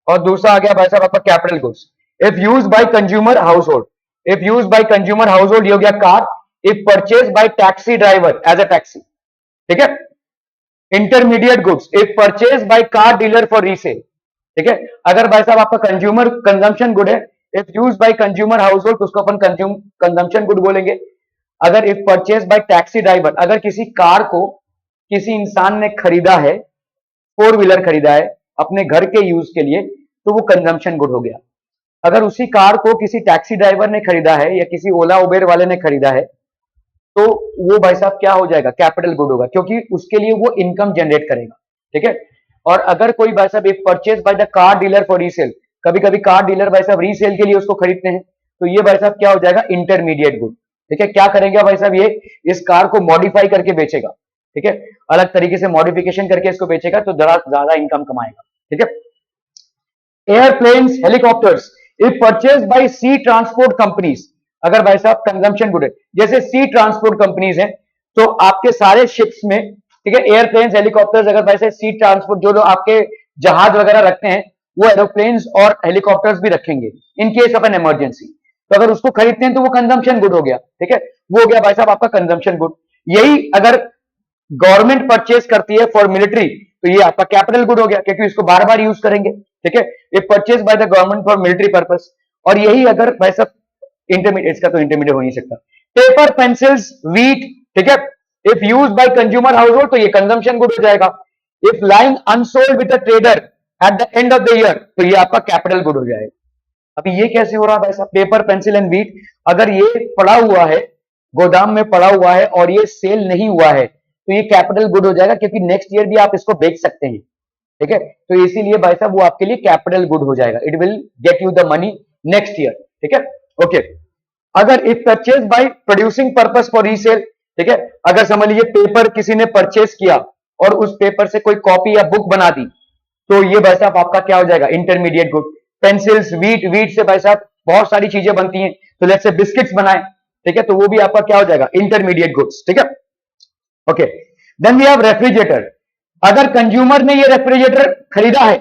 और दूसरा आ गया भाई साहब आपका capital goods. If use by consumer household, if use by consumer household ये हो गया car. If purchase by taxi driver as a taxi, ठीक है। Intermediate goods, if purchase by car dealer for resale, ठीक है। अगर भाई साहब आपका कंज्यूमर कंजम्पशन गुड है, if use by consumer household, उसको अपन कंजम्पशन गुड बोलेंगे। अगर if purchase by taxi driver, अगर किसी कार को किसी इंसान ने खरीदा है, 4 व्हीलर खरीदा है अपने घर के यूज के लिए, तो वो कंजम्पशन गुड हो गया। अगर उसी कार को किसी टैक्सी ड्राइवर ने खरीदा है या किसी ओला उबेर वाले ने खरीदा है, तो वो भाई साहब क्या हो जाएगा, कैपिटल गुड होगा, क्योंकि उसके लिए वो इनकम जनरेट करेगा, ठीक है। और अगर कोई भाई साहब if purchase by the car dealer for resale, कभी कभी कार डीलर भाई साहब रीसेल के लिए उसको खरीदते हैं, तो ये भाई साहब क्या हो जाएगा, इंटरमीडिएट गुड, ठीक है। क्या करेंगे भाई साहब, ये इस कार को मॉडिफाई करके बेचेगा, ठीक है, अलग तरीके से मॉडिफिकेशन करके इसको बेचेगा, तो ज्यादा इनकम कमाएगा, ठीक है। Airplanes, helicopters, if purchase by sea transport companies, अगर भाई साहब कंजम्पशन गुड है, जैसे सी ट्रांसपोर्ट कंपनीज हैं, तो आपके सारे शिप्स में ठीक है। एयरप्लेन्स, हेलीकॉप्टर्स, अगर वैसे सी ट्रांसपोर्ट जो लोग आपके जहाज वगैरह रखते हैं वो एरोप्लेन्स और हेलीकॉप्टर्स भी रखेंगे in case of an emergency. तो अगर उसको खरीदते हैं तो वो कंजम्पशन गुड हो गया, ठीक है। वो हो गया भाई साहब आपका कंजम्पशन गुड। यही अगर गवर्नमेंट परचेज करती है फॉर मिलिट्री तो ये आपका कैपिटल गुड हो गया, क्योंकि इसको बार बार यूज करेंगे, ठीक है। ये purchase by the government for military purpose. और यही अगर भाई साहब इंटरमीडिएट, इसका तो इंटरमीडिएट हो नहीं सकता। पेपर, पेंसिल्स, व्हीट, ठीक है, if use by consumer household तो ये कंजम्पशन गुड हो जाएगा। If lying unsold with a trader at the end of the year तो ये आपका कैपिटल गुड हो जाएगा। अभी ये कैसे हो रहा है भाई साहब? पेपर, पेंसिल एंड व्हीट अगर ये पड़ा हुआ है, गोदाम में पड़ा हुआ है और ये सेल नहीं हुआ है तो ये कैपिटल गुड हो जाएगा, क्योंकि नेक्स्ट ईयर भी आप इसको बेच सकते हैं, ठीक है। तो इसीलिए भाई साहब वो आपके लिए कैपिटल गुड हो जाएगा, it will get you the money next year, ठीक है। ओके, अगर if purchase by producing purpose for resale, ठीक है, अगर समझ लीजिए पेपर किसी ने परचेज किया और उस पेपर से कोई कॉपी या बुक बना दी तो ये भाई साहब आपका क्या हो जाएगा? Intermediate good. Pencils, wheat, wheat से भाई साहब बहुत सारी चीजें बनती हैं, तो लेट्स से बिस्किट्स बनाए, ठीक है, तो वो भी आपका क्या हो जाएगा? इंटरमीडिएट गुड्स, ठीक है। Okay, then we have refrigerator. अगर कंज्यूमर ने ये रेफ्रिजरेटर खरीदा है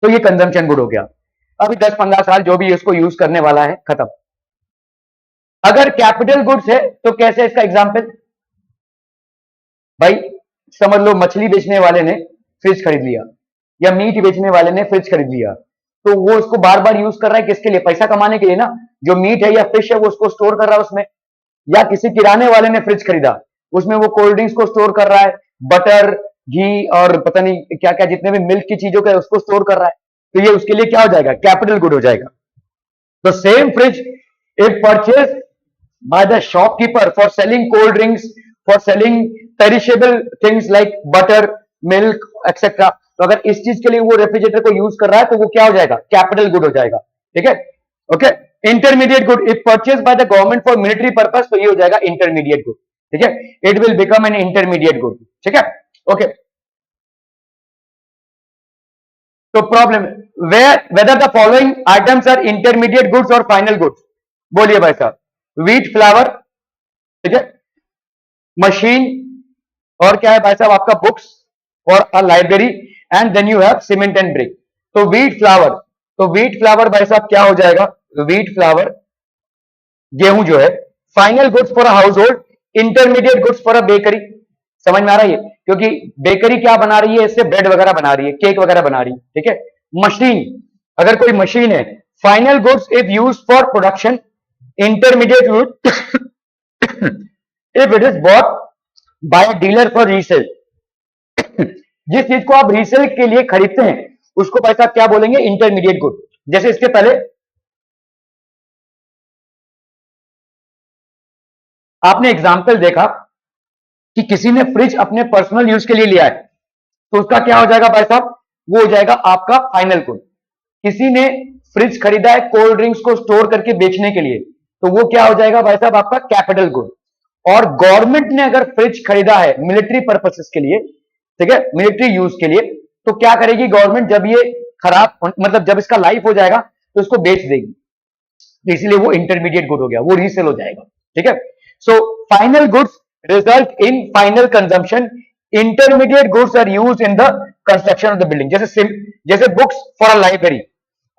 तो ये कंजम्पशन गुड हो गया। अभी 10-15 साल जो भी इसको यूज करने वाला है खत्म। अगर कैपिटल गुड्स है तो कैसे? इसका एग्जांपल भाई समझ लो, मछली बेचने वाले ने फ्रिज खरीद लिया या मीट बेचने वाले ने फ्रिज खरीद लिया, तो वो उसको बार बार यूज कर रहा है किसके लिए? पैसा कमाने के लिए ना। जो मीट है या फिश है वो उसको स्टोर कर रहा है उसमें। या किसी किराने वाले ने फ्रिज खरीदा, उसमें वो कोल्ड ड्रिंक्स को स्टोर कर रहा है, बटर, घी और पता नहीं क्या क्या जितने भी मिल्क की चीजों का उसको स्टोर कर रहा है, तो ये उसके लिए क्या हो जाएगा? कैपिटल गुड हो जाएगा। तो same fridge if purchase by the shopkeeper for selling cold drinks, for selling perishable things like butter, milk, etc. तो अगर इस चीज के लिए वो रेफ्रिजरेटर को यूज कर रहा है तो वो क्या हो जाएगा? कैपिटल गुड हो जाएगा, ठीक है। Okay, intermediate good if purchase by the government for military purpose तो ये हो जाएगा इंटरमीडिएट गुड, ठीक है। It will become an intermediate good, ठीक है। ओके, तो problem whether the following items are intermediate goods और फाइनल गुड्स, बोलिए भाई साहब। व्हीट फ्लावर, ठीक है, मशीन, और क्या है भाई साहब आपका? बुक्स और a library, and then you have cement and brick. तो व्हीट फ्लावर, तो व्हीट फ्लावर भाई साहब क्या हो जाएगा? व्हीट फ्लावर गेहूं जो है, final goods for a house hold, intermediate goods for a bakery. समझ में आ रहा है? क्योंकि बेकरी क्या बना रही है? इससे ब्रेड वगैरह बना रही है, केक वगैरह बना रही है, ठीक है। मशीन, अगर कोई मशीन है, final goods if use for production, intermediate good if it is bought by a dealer for resale. जिस चीज को आप रीसेल के लिए खरीदते हैं उसको पैसा क्या बोलेंगे? Intermediate good. जैसे इसके पहले आपने एग्जाम्पल देखा कि किसी ने फ्रिज अपने पर्सनल यूज के लिए लिया है तो उसका क्या हो जाएगा भाई साहब? वो हो जाएगा आपका फाइनल गुड। किसी ने फ्रिज खरीदा है कोल्ड ड्रिंक्स को स्टोर करके बेचने के लिए तो वो क्या हो जाएगा भाई साहब? आपका कैपिटल गुड। और गवर्नमेंट ने अगर फ्रिज खरीदा है मिलिट्री पर्पसेस के लिए, ठीक है, मिलिट्री यूज के लिए, तो क्या करेगी गवर्नमेंट? जब ये खराब मतलब जब इसका लाइफ हो जाएगा तो इसको बेच देगी, तो इसलिए वो इंटरमीडिएट गुड हो गया, वो रीसेल हो जाएगा, ठीक है। So final goods result in final consumption, intermediate goods are use in the construction of the building. जैसे बुक्स फॉर अ लाइब्रेरी,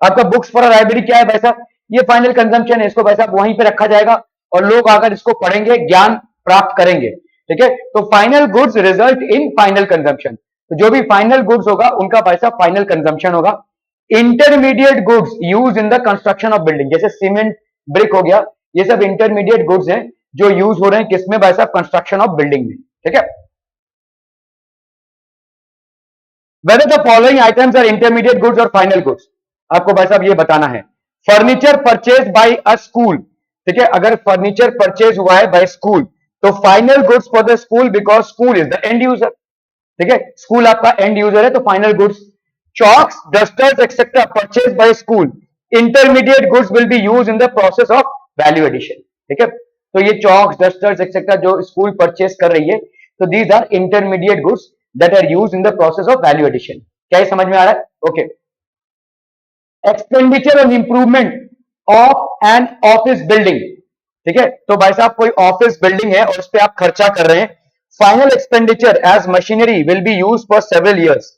आपका बुक्स फॉर अ लाइब्रेरी क्या है भाई साहब? ये फाइनल कंजम्पशन है, इसको भाई साहब वहीं पे रखा जाएगा और लोग आकर इसको पढ़ेंगे, ज्ञान प्राप्त करेंगे, ठीक है। तो final goods result in final consumption, तो जो भी फाइनल गुड्स होगा उनका भाई साहब फाइनल कंजम्पशन होगा। Intermediate goods use in the construction of building, जैसे सीमेंट, ब्रिक हो गया, ये सब इंटरमीडिएट गुड्स हैं जो यूज हो रहे हैं किसमें भाई साहब? कंस्ट्रक्शन ऑफ बिल्डिंग में, ठीक है। Whether the following items are intermediate goods और फाइनल गुड्स, आपको भाई साहब ये बताना है। Furniture purchase by a school, ठीक है, अगर फर्नीचर परचेज हुआ है बाय स्कूल तो final goods for the school because school is the end user, ठीक है, स्कूल आपका एंड यूजर है तो final goods. Chalks, dusters etcetera purchase by school, intermediate goods will be use in the process of value addition, ठीक है। तो ये chalks, dusters etcetera जो स्कूल परचेज कर रही है तो these are intermediate goods that are used in the process of value addition. क्या ये समझ में आ रहा है? Okay. Expenditure on improvement of an office building, ठीक है, तो भाई साहब कोई ऑफिस बिल्डिंग है और उस पर आप खर्चा कर रहे हैं final expenditure as machinery will be use for several years.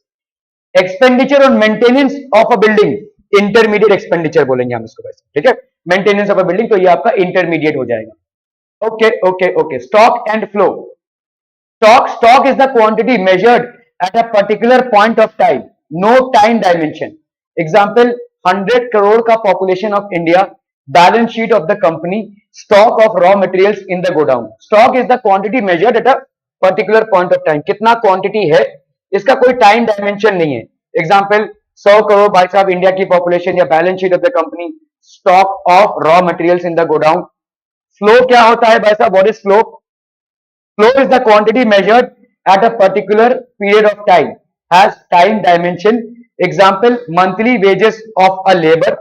Expenditure on maintenance of a building, intermediate expenditure बोलेंगे हम इसको वैसे, ठीक है. मेंटेनेंस ऑफ अ बिल्डिंग, तो ये आपका इंटरमीडिएट हो जाएगा. Okay okay okay. Stock and flow. Stock is the quantity measured at a particular point of time, no time dimension. Example, 100 crore का population of India, balance sheet of the company, stock of raw materials in the godown. Stock is the quantity measured at a particular point of time. कितना quantity है, इसका कोई time dimension नहीं है. Example, 100 crore भाई साहब India की population या balance sheet of the company, stock of raw materials in the godown. Flow क्या होता है भाई साहब? What is flow? Flow is the quantity measured at a particular period of time, has time dimension. Example, monthly wages of a labor,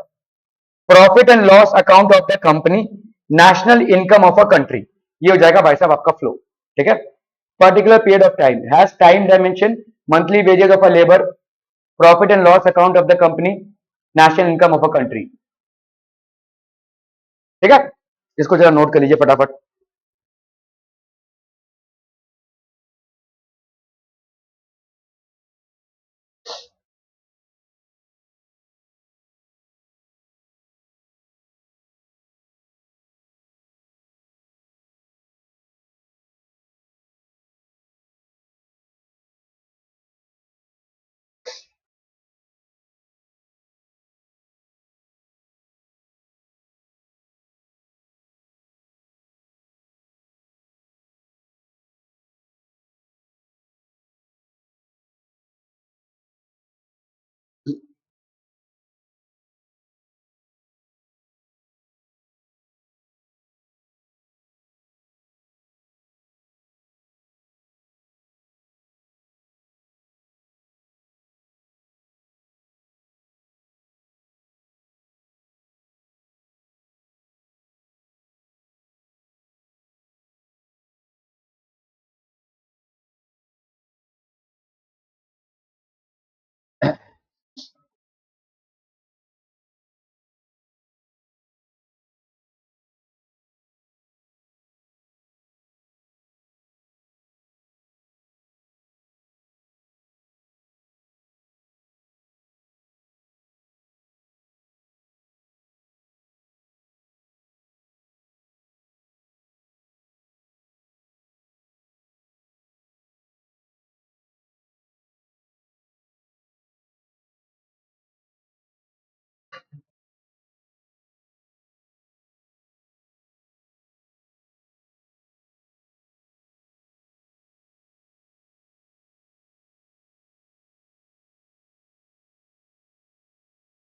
profit and loss account of the company, national income of a country. ये हो जाएगा भाई साहब आपका flow. ठीक है. Particular period of time has time dimension, monthly wages of a labor, profit and loss account of the company, national income of a country. ठीक है. इसको जरा नोट कर लीजिए फटाफट.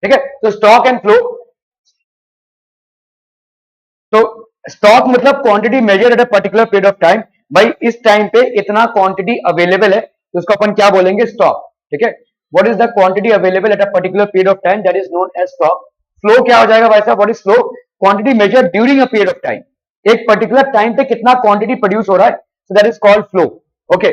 ठीक है. तो स्टॉक एंड फ्लो. तो स्टॉक मतलब quantity measure at a particular period of time. भाई इस टाइम पे इतना क्वांटिटी अवेलेबल है, तो उसको अपन क्या बोलेंगे? स्टॉक. ठीक है. What is the quantity available at a particular period of time, that is known as stock. Flow क्या हो जाएगा भाई साहब? What is flow? Quantity measure during a period of time. एक पर्टिकुलर टाइम पे कितना क्वांटिटी प्रोड्यूस हो रहा है, so that is called flow. Okay.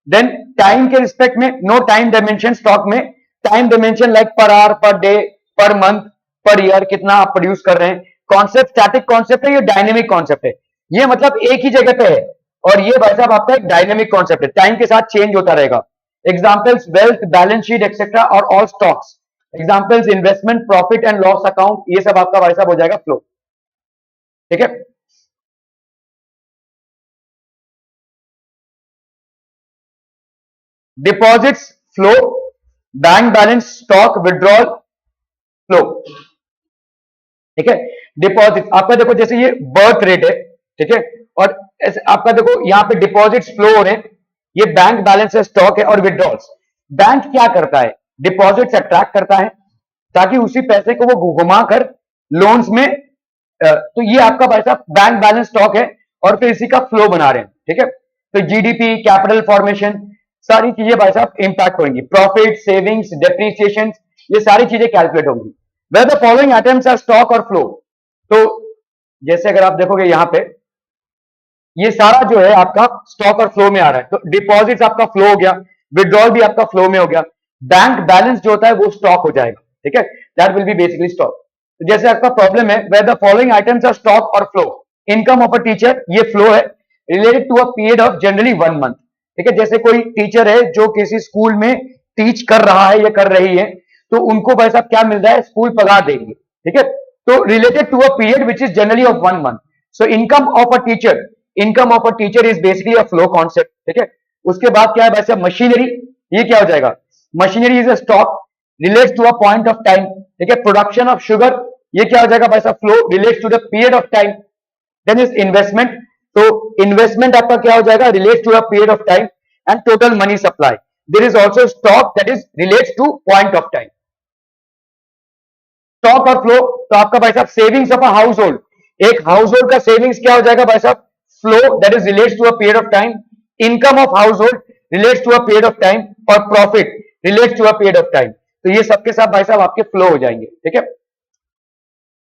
Then time के रिस्पेक्ट में नो टाइम डायमेंशन. स्टॉक में time dimension like per hour, per day, per month, per year, कितना आप प्रोड्यूस कर रहे हैं. कॉन्सेप्ट स्टैटिक कॉन्सेप्ट है, ये डायनेमिक कॉन्सेप्ट है. ये मतलब एक ही जगह पे है, और ये भाई साहब आपका एक डायनेमिक कॉन्सेप्ट है, टाइम के साथ चेंज होता रहेगा. Examples wealth, balance sheet etcetera और all stocks. Examples investment, profit and loss account, ये सब आपका भाई साहब हो जाएगा फ्लो. ठीक है. Deposits flow, bank balance, stock withdrawal, flow. ठीक है. डिपॉजिट आपका देखो जैसे ये बर्थ रेट है, ठीक है, और आपका देखो यहाँ पे डिपॉजिट्स फ्लो हो रहे हैं. ये बैंक बैलेंस है, स्टॉक है और विड्रॉल्स. बैंक क्या करता है? डिपॉजिट्स अट्रैक्ट करता है ताकि उसी पैसे को वो घुमाकर लोन्स में, तो ये आपका भाई साहब बैंक बैलेंस, स्टॉक है, और फिर इसी का फ्लो बना रहे हैं. ठीक है. तो जीडीपी, कैपिटल फॉर्मेशन, सारी चीजें भाई साहब इंपैक्ट होंगी. प्रॉफिट, सेविंग्स, डेप्रिसिएशन, ये सारी चीजें कैलकुलेट होंगी. Where the following items are stock और फ्लो. तो जैसे अगर आप देखोगे यहां पे ये सारा जो है आपका स्टॉक और फ्लो में आ रहा है. तो डिपॉजिट्स आपका फ्लो हो गया, विड्रॉल भी आपका फ्लो में हो गया, बैंक बैलेंस जो होता है वो स्टॉक हो जाएगा. ठीक है. That will be basically stock. तो जैसे आपका प्रॉब्लम है where the following items are stock और flow. Income of a teacher, ये फ्लो है. Related to a period of generally 1 month. ठीक है, जैसे कोई टीचर है जो किसी स्कूल में टीच कर रहा है या कर रही है, तो उनको भाई साहब क्या मिल रहा है, स्कूल पगार देंगे। ठीक है, तो related to a period which is generally of 1 month. So income of a teacher is basically a flow concept. ठीक है, उसके बाद क्या है भाई साहब, मशीनरी। ये क्या हो जाएगा, machinery is a stock, relates to a point of time. ठीक है, प्रोडक्शन ऑफ शुगर, ये क्या हो जाएगा भाई साहब, flow, relates to the period of time. Then is investment, तो इन्वेस्टमेंट आपका क्या हो जाएगा, relates to a period of time. And total money supply, there is also stock that is relates to point of time. Stock और flow, तो आपका भाई साहब savings of a household, एक हाउस होल्ड का सेविंग्स क्या हो जाएगा भाई साहब, flow that is relates to a period of time. Income of household relates to a period of time, और profit relates to a period of time. तो ये सबके साथ भाई साहब आपके फ्लो हो जाएंगे। ठीक है,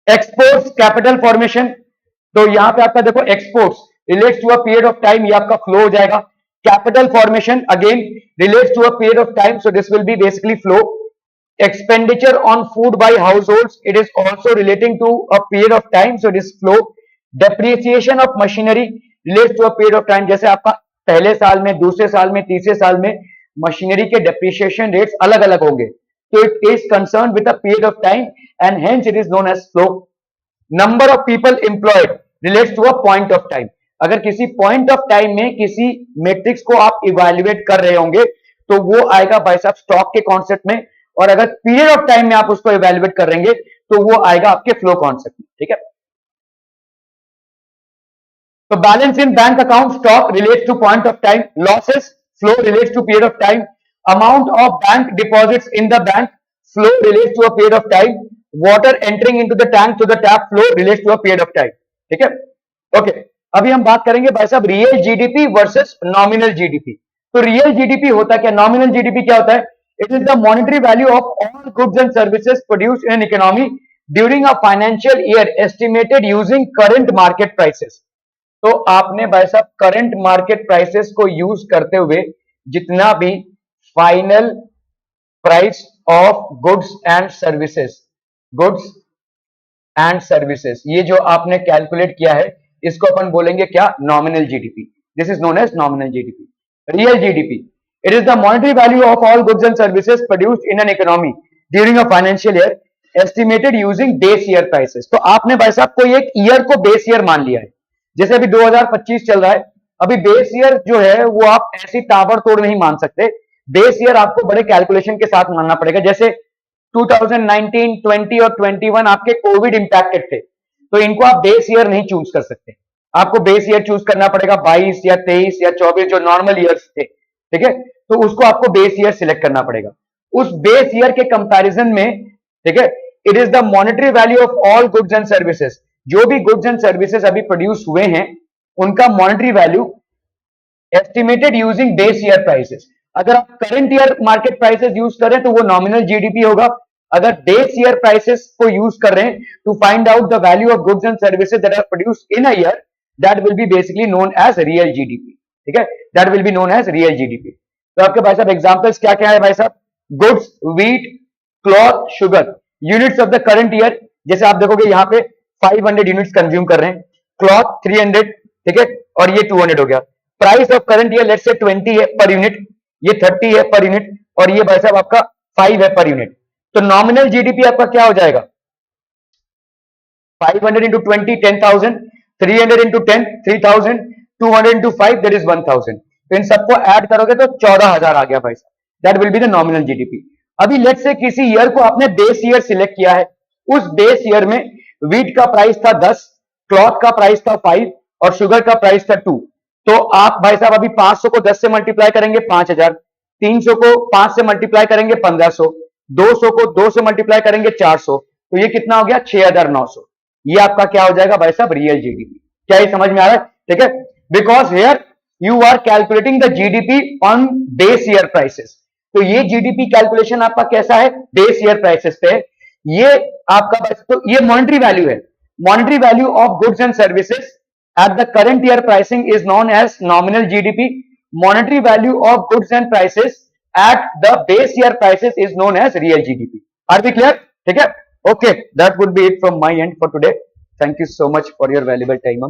एक्सपोर्ट्स कैपिटल फॉर्मेशन, तो यहां पे आपका देखो exports relates to a period of time, ये आपका फ्लो हो जाएगा। Capital formation again relates to a period of time, so this will be basically flow. Expenditure on food by households, it is also relating to a period of time, so it is flow. Depreciation of machinery relates to a period of time, जैसे आपका पहले साल में, दूसरे साल में, तीसरे साल में मशीनरी के depreciation rates अलग अलग होंगे, तो it is concerned with a period of time and hence it is known as flow. Number of people employed relates to a point of time, अगर किसी point of time में किसी matrix को आप इवेल्युएट कर रहे होंगे तो वो आएगा भाई साहब स्टॉक के कॉन्सेप्ट में, और अगर पीरियड ऑफ टाइम में आप उसको इवेल्युएट करेंगे तो वो आएगा आपके फ्लो कॉन्सेप्ट में। ठीक है, तो balance in bank account, stock relates to point of time, losses flow relates to period of time, amount of bank deposits in the bank, flow relates to a period of time, water entering into the tank to the tap, flow relates to a period of time. ठीक है, okay, अभी हम बात करेंगे भाई साहब real GDP versus nominal GDP. तो real GDP होता है क्या, नॉमिनल जीडीपी क्या होता है, it is the monetary value of all goods and services produced in an economy during a financial year estimated using current market prices। तो आपने भाई साहब करंट मार्केट प्राइसेस को यूज करते हुए जितना भी final price of goods and services ये जो आपने कैलकुलेट किया है, इसको अपन बोलेंगे क्या, nominal GDP. This is known as nominal GDP. Real GDP, it is the monetary value of all goods and services produced in an economy during a financial year estimated using base year prices। तो आपने भाई साहब कोई एक year को base year मान लिया है, जैसे अभी 2025 चल रहा है, अभी बेस ईयर जो है वो आप ऐसी ताबड़तोड़ नहीं मान सकते, बेस ईयर आपको बड़े कैलकुलेशन के साथ मानना पड़ेगा। जैसे 2019, 20 और 21 आपके कोविड इंपैक्टेड थे, तो इनको आप बेस ईयर नहीं चूज कर सकते, आपको बेस ईयर चूज करना पड़ेगा 22 या 23 या 24 जो नॉर्मल ईयर्स थे। ठीक है, तो उसको आपको बेस ईयर सिलेक्ट करना पड़ेगा। उस बेस ईयर के कंपैरिजन में, ठीक है, it is the monetary value of all goods and services, जो भी गुड्स एंड सर्विसेज अभी प्रोड्यूस हुए हैं उनका monetary value estimated using base year prices. अगर आप current year market prices use करें तो वो नॉमिनल जीडीपी होगा, अगर बेस ईयर प्राइसेस को यूज कर रहे हैं to find out the value of goods and services that are produced in a year, that will be basically known as real GDP. ठीक है, that will be known as real GDP. तो आपके भाई साहब examples क्या क्या है भाई साहब, goods, wheat, cloth, sugar, units of the current year, जैसे आप देखोगे यहाँ पे 500 यूनिट्स कंज्यूम कर रहे हैं, क्लॉथ 300, ठीक है, और ये 200 हो गया। Price of current year let's say 20 है पर यूनिट, ये 30 है पर यूनिट, और ये भाई साहब आपका 5 है पर यूनिट। तो नॉमिनल जीडीपी आपका क्या हो जाएगा, 500 into 20 10,000, 300 into 10 3,000, 200 into 5 that is 1,000। तो इन सबको ऐड करोगे तो 14,000 आ गया भाई साहब, that will be the nominal GDP. अभी लेट्स से किसी ईयर को आपने बेस ईयर सिलेक्ट किया है, उस बेस ईयर में व्हीट का प्राइस था 10, क्लॉथ का प्राइस था 5 और शुगर का प्राइस था 2। तो आप भाई साहब अभी 500 को 10 से मल्टीप्लाई करेंगे 5,000, 300 को 5 से मल्टीप्लाई करेंगे 1,500, 200 को 2 से मल्टीप्लाई करेंगे 400, तो ये कितना हो गया 6,900। ये आपका क्या हो जाएगा भाई साहब, रियल जीडीपी। क्या ये समझ में आ रहा है? ठीक है, because here you are calculating the GDP on base year prices. तो ये जीडीपी कैलकुलेशन आपका कैसा है, बेस ईयर प्राइसेस पे। ये आपका, तो ये मॉनेटरी वैल्यू है, monetary value of goods and services at the current year pricing is known as nominal GDP. Monetary value of goods and prices at the base year prices is known as real GDP. Are we clear? ठीक है? Okay, that would be it from my end for today. Thank you so much for your valuable time.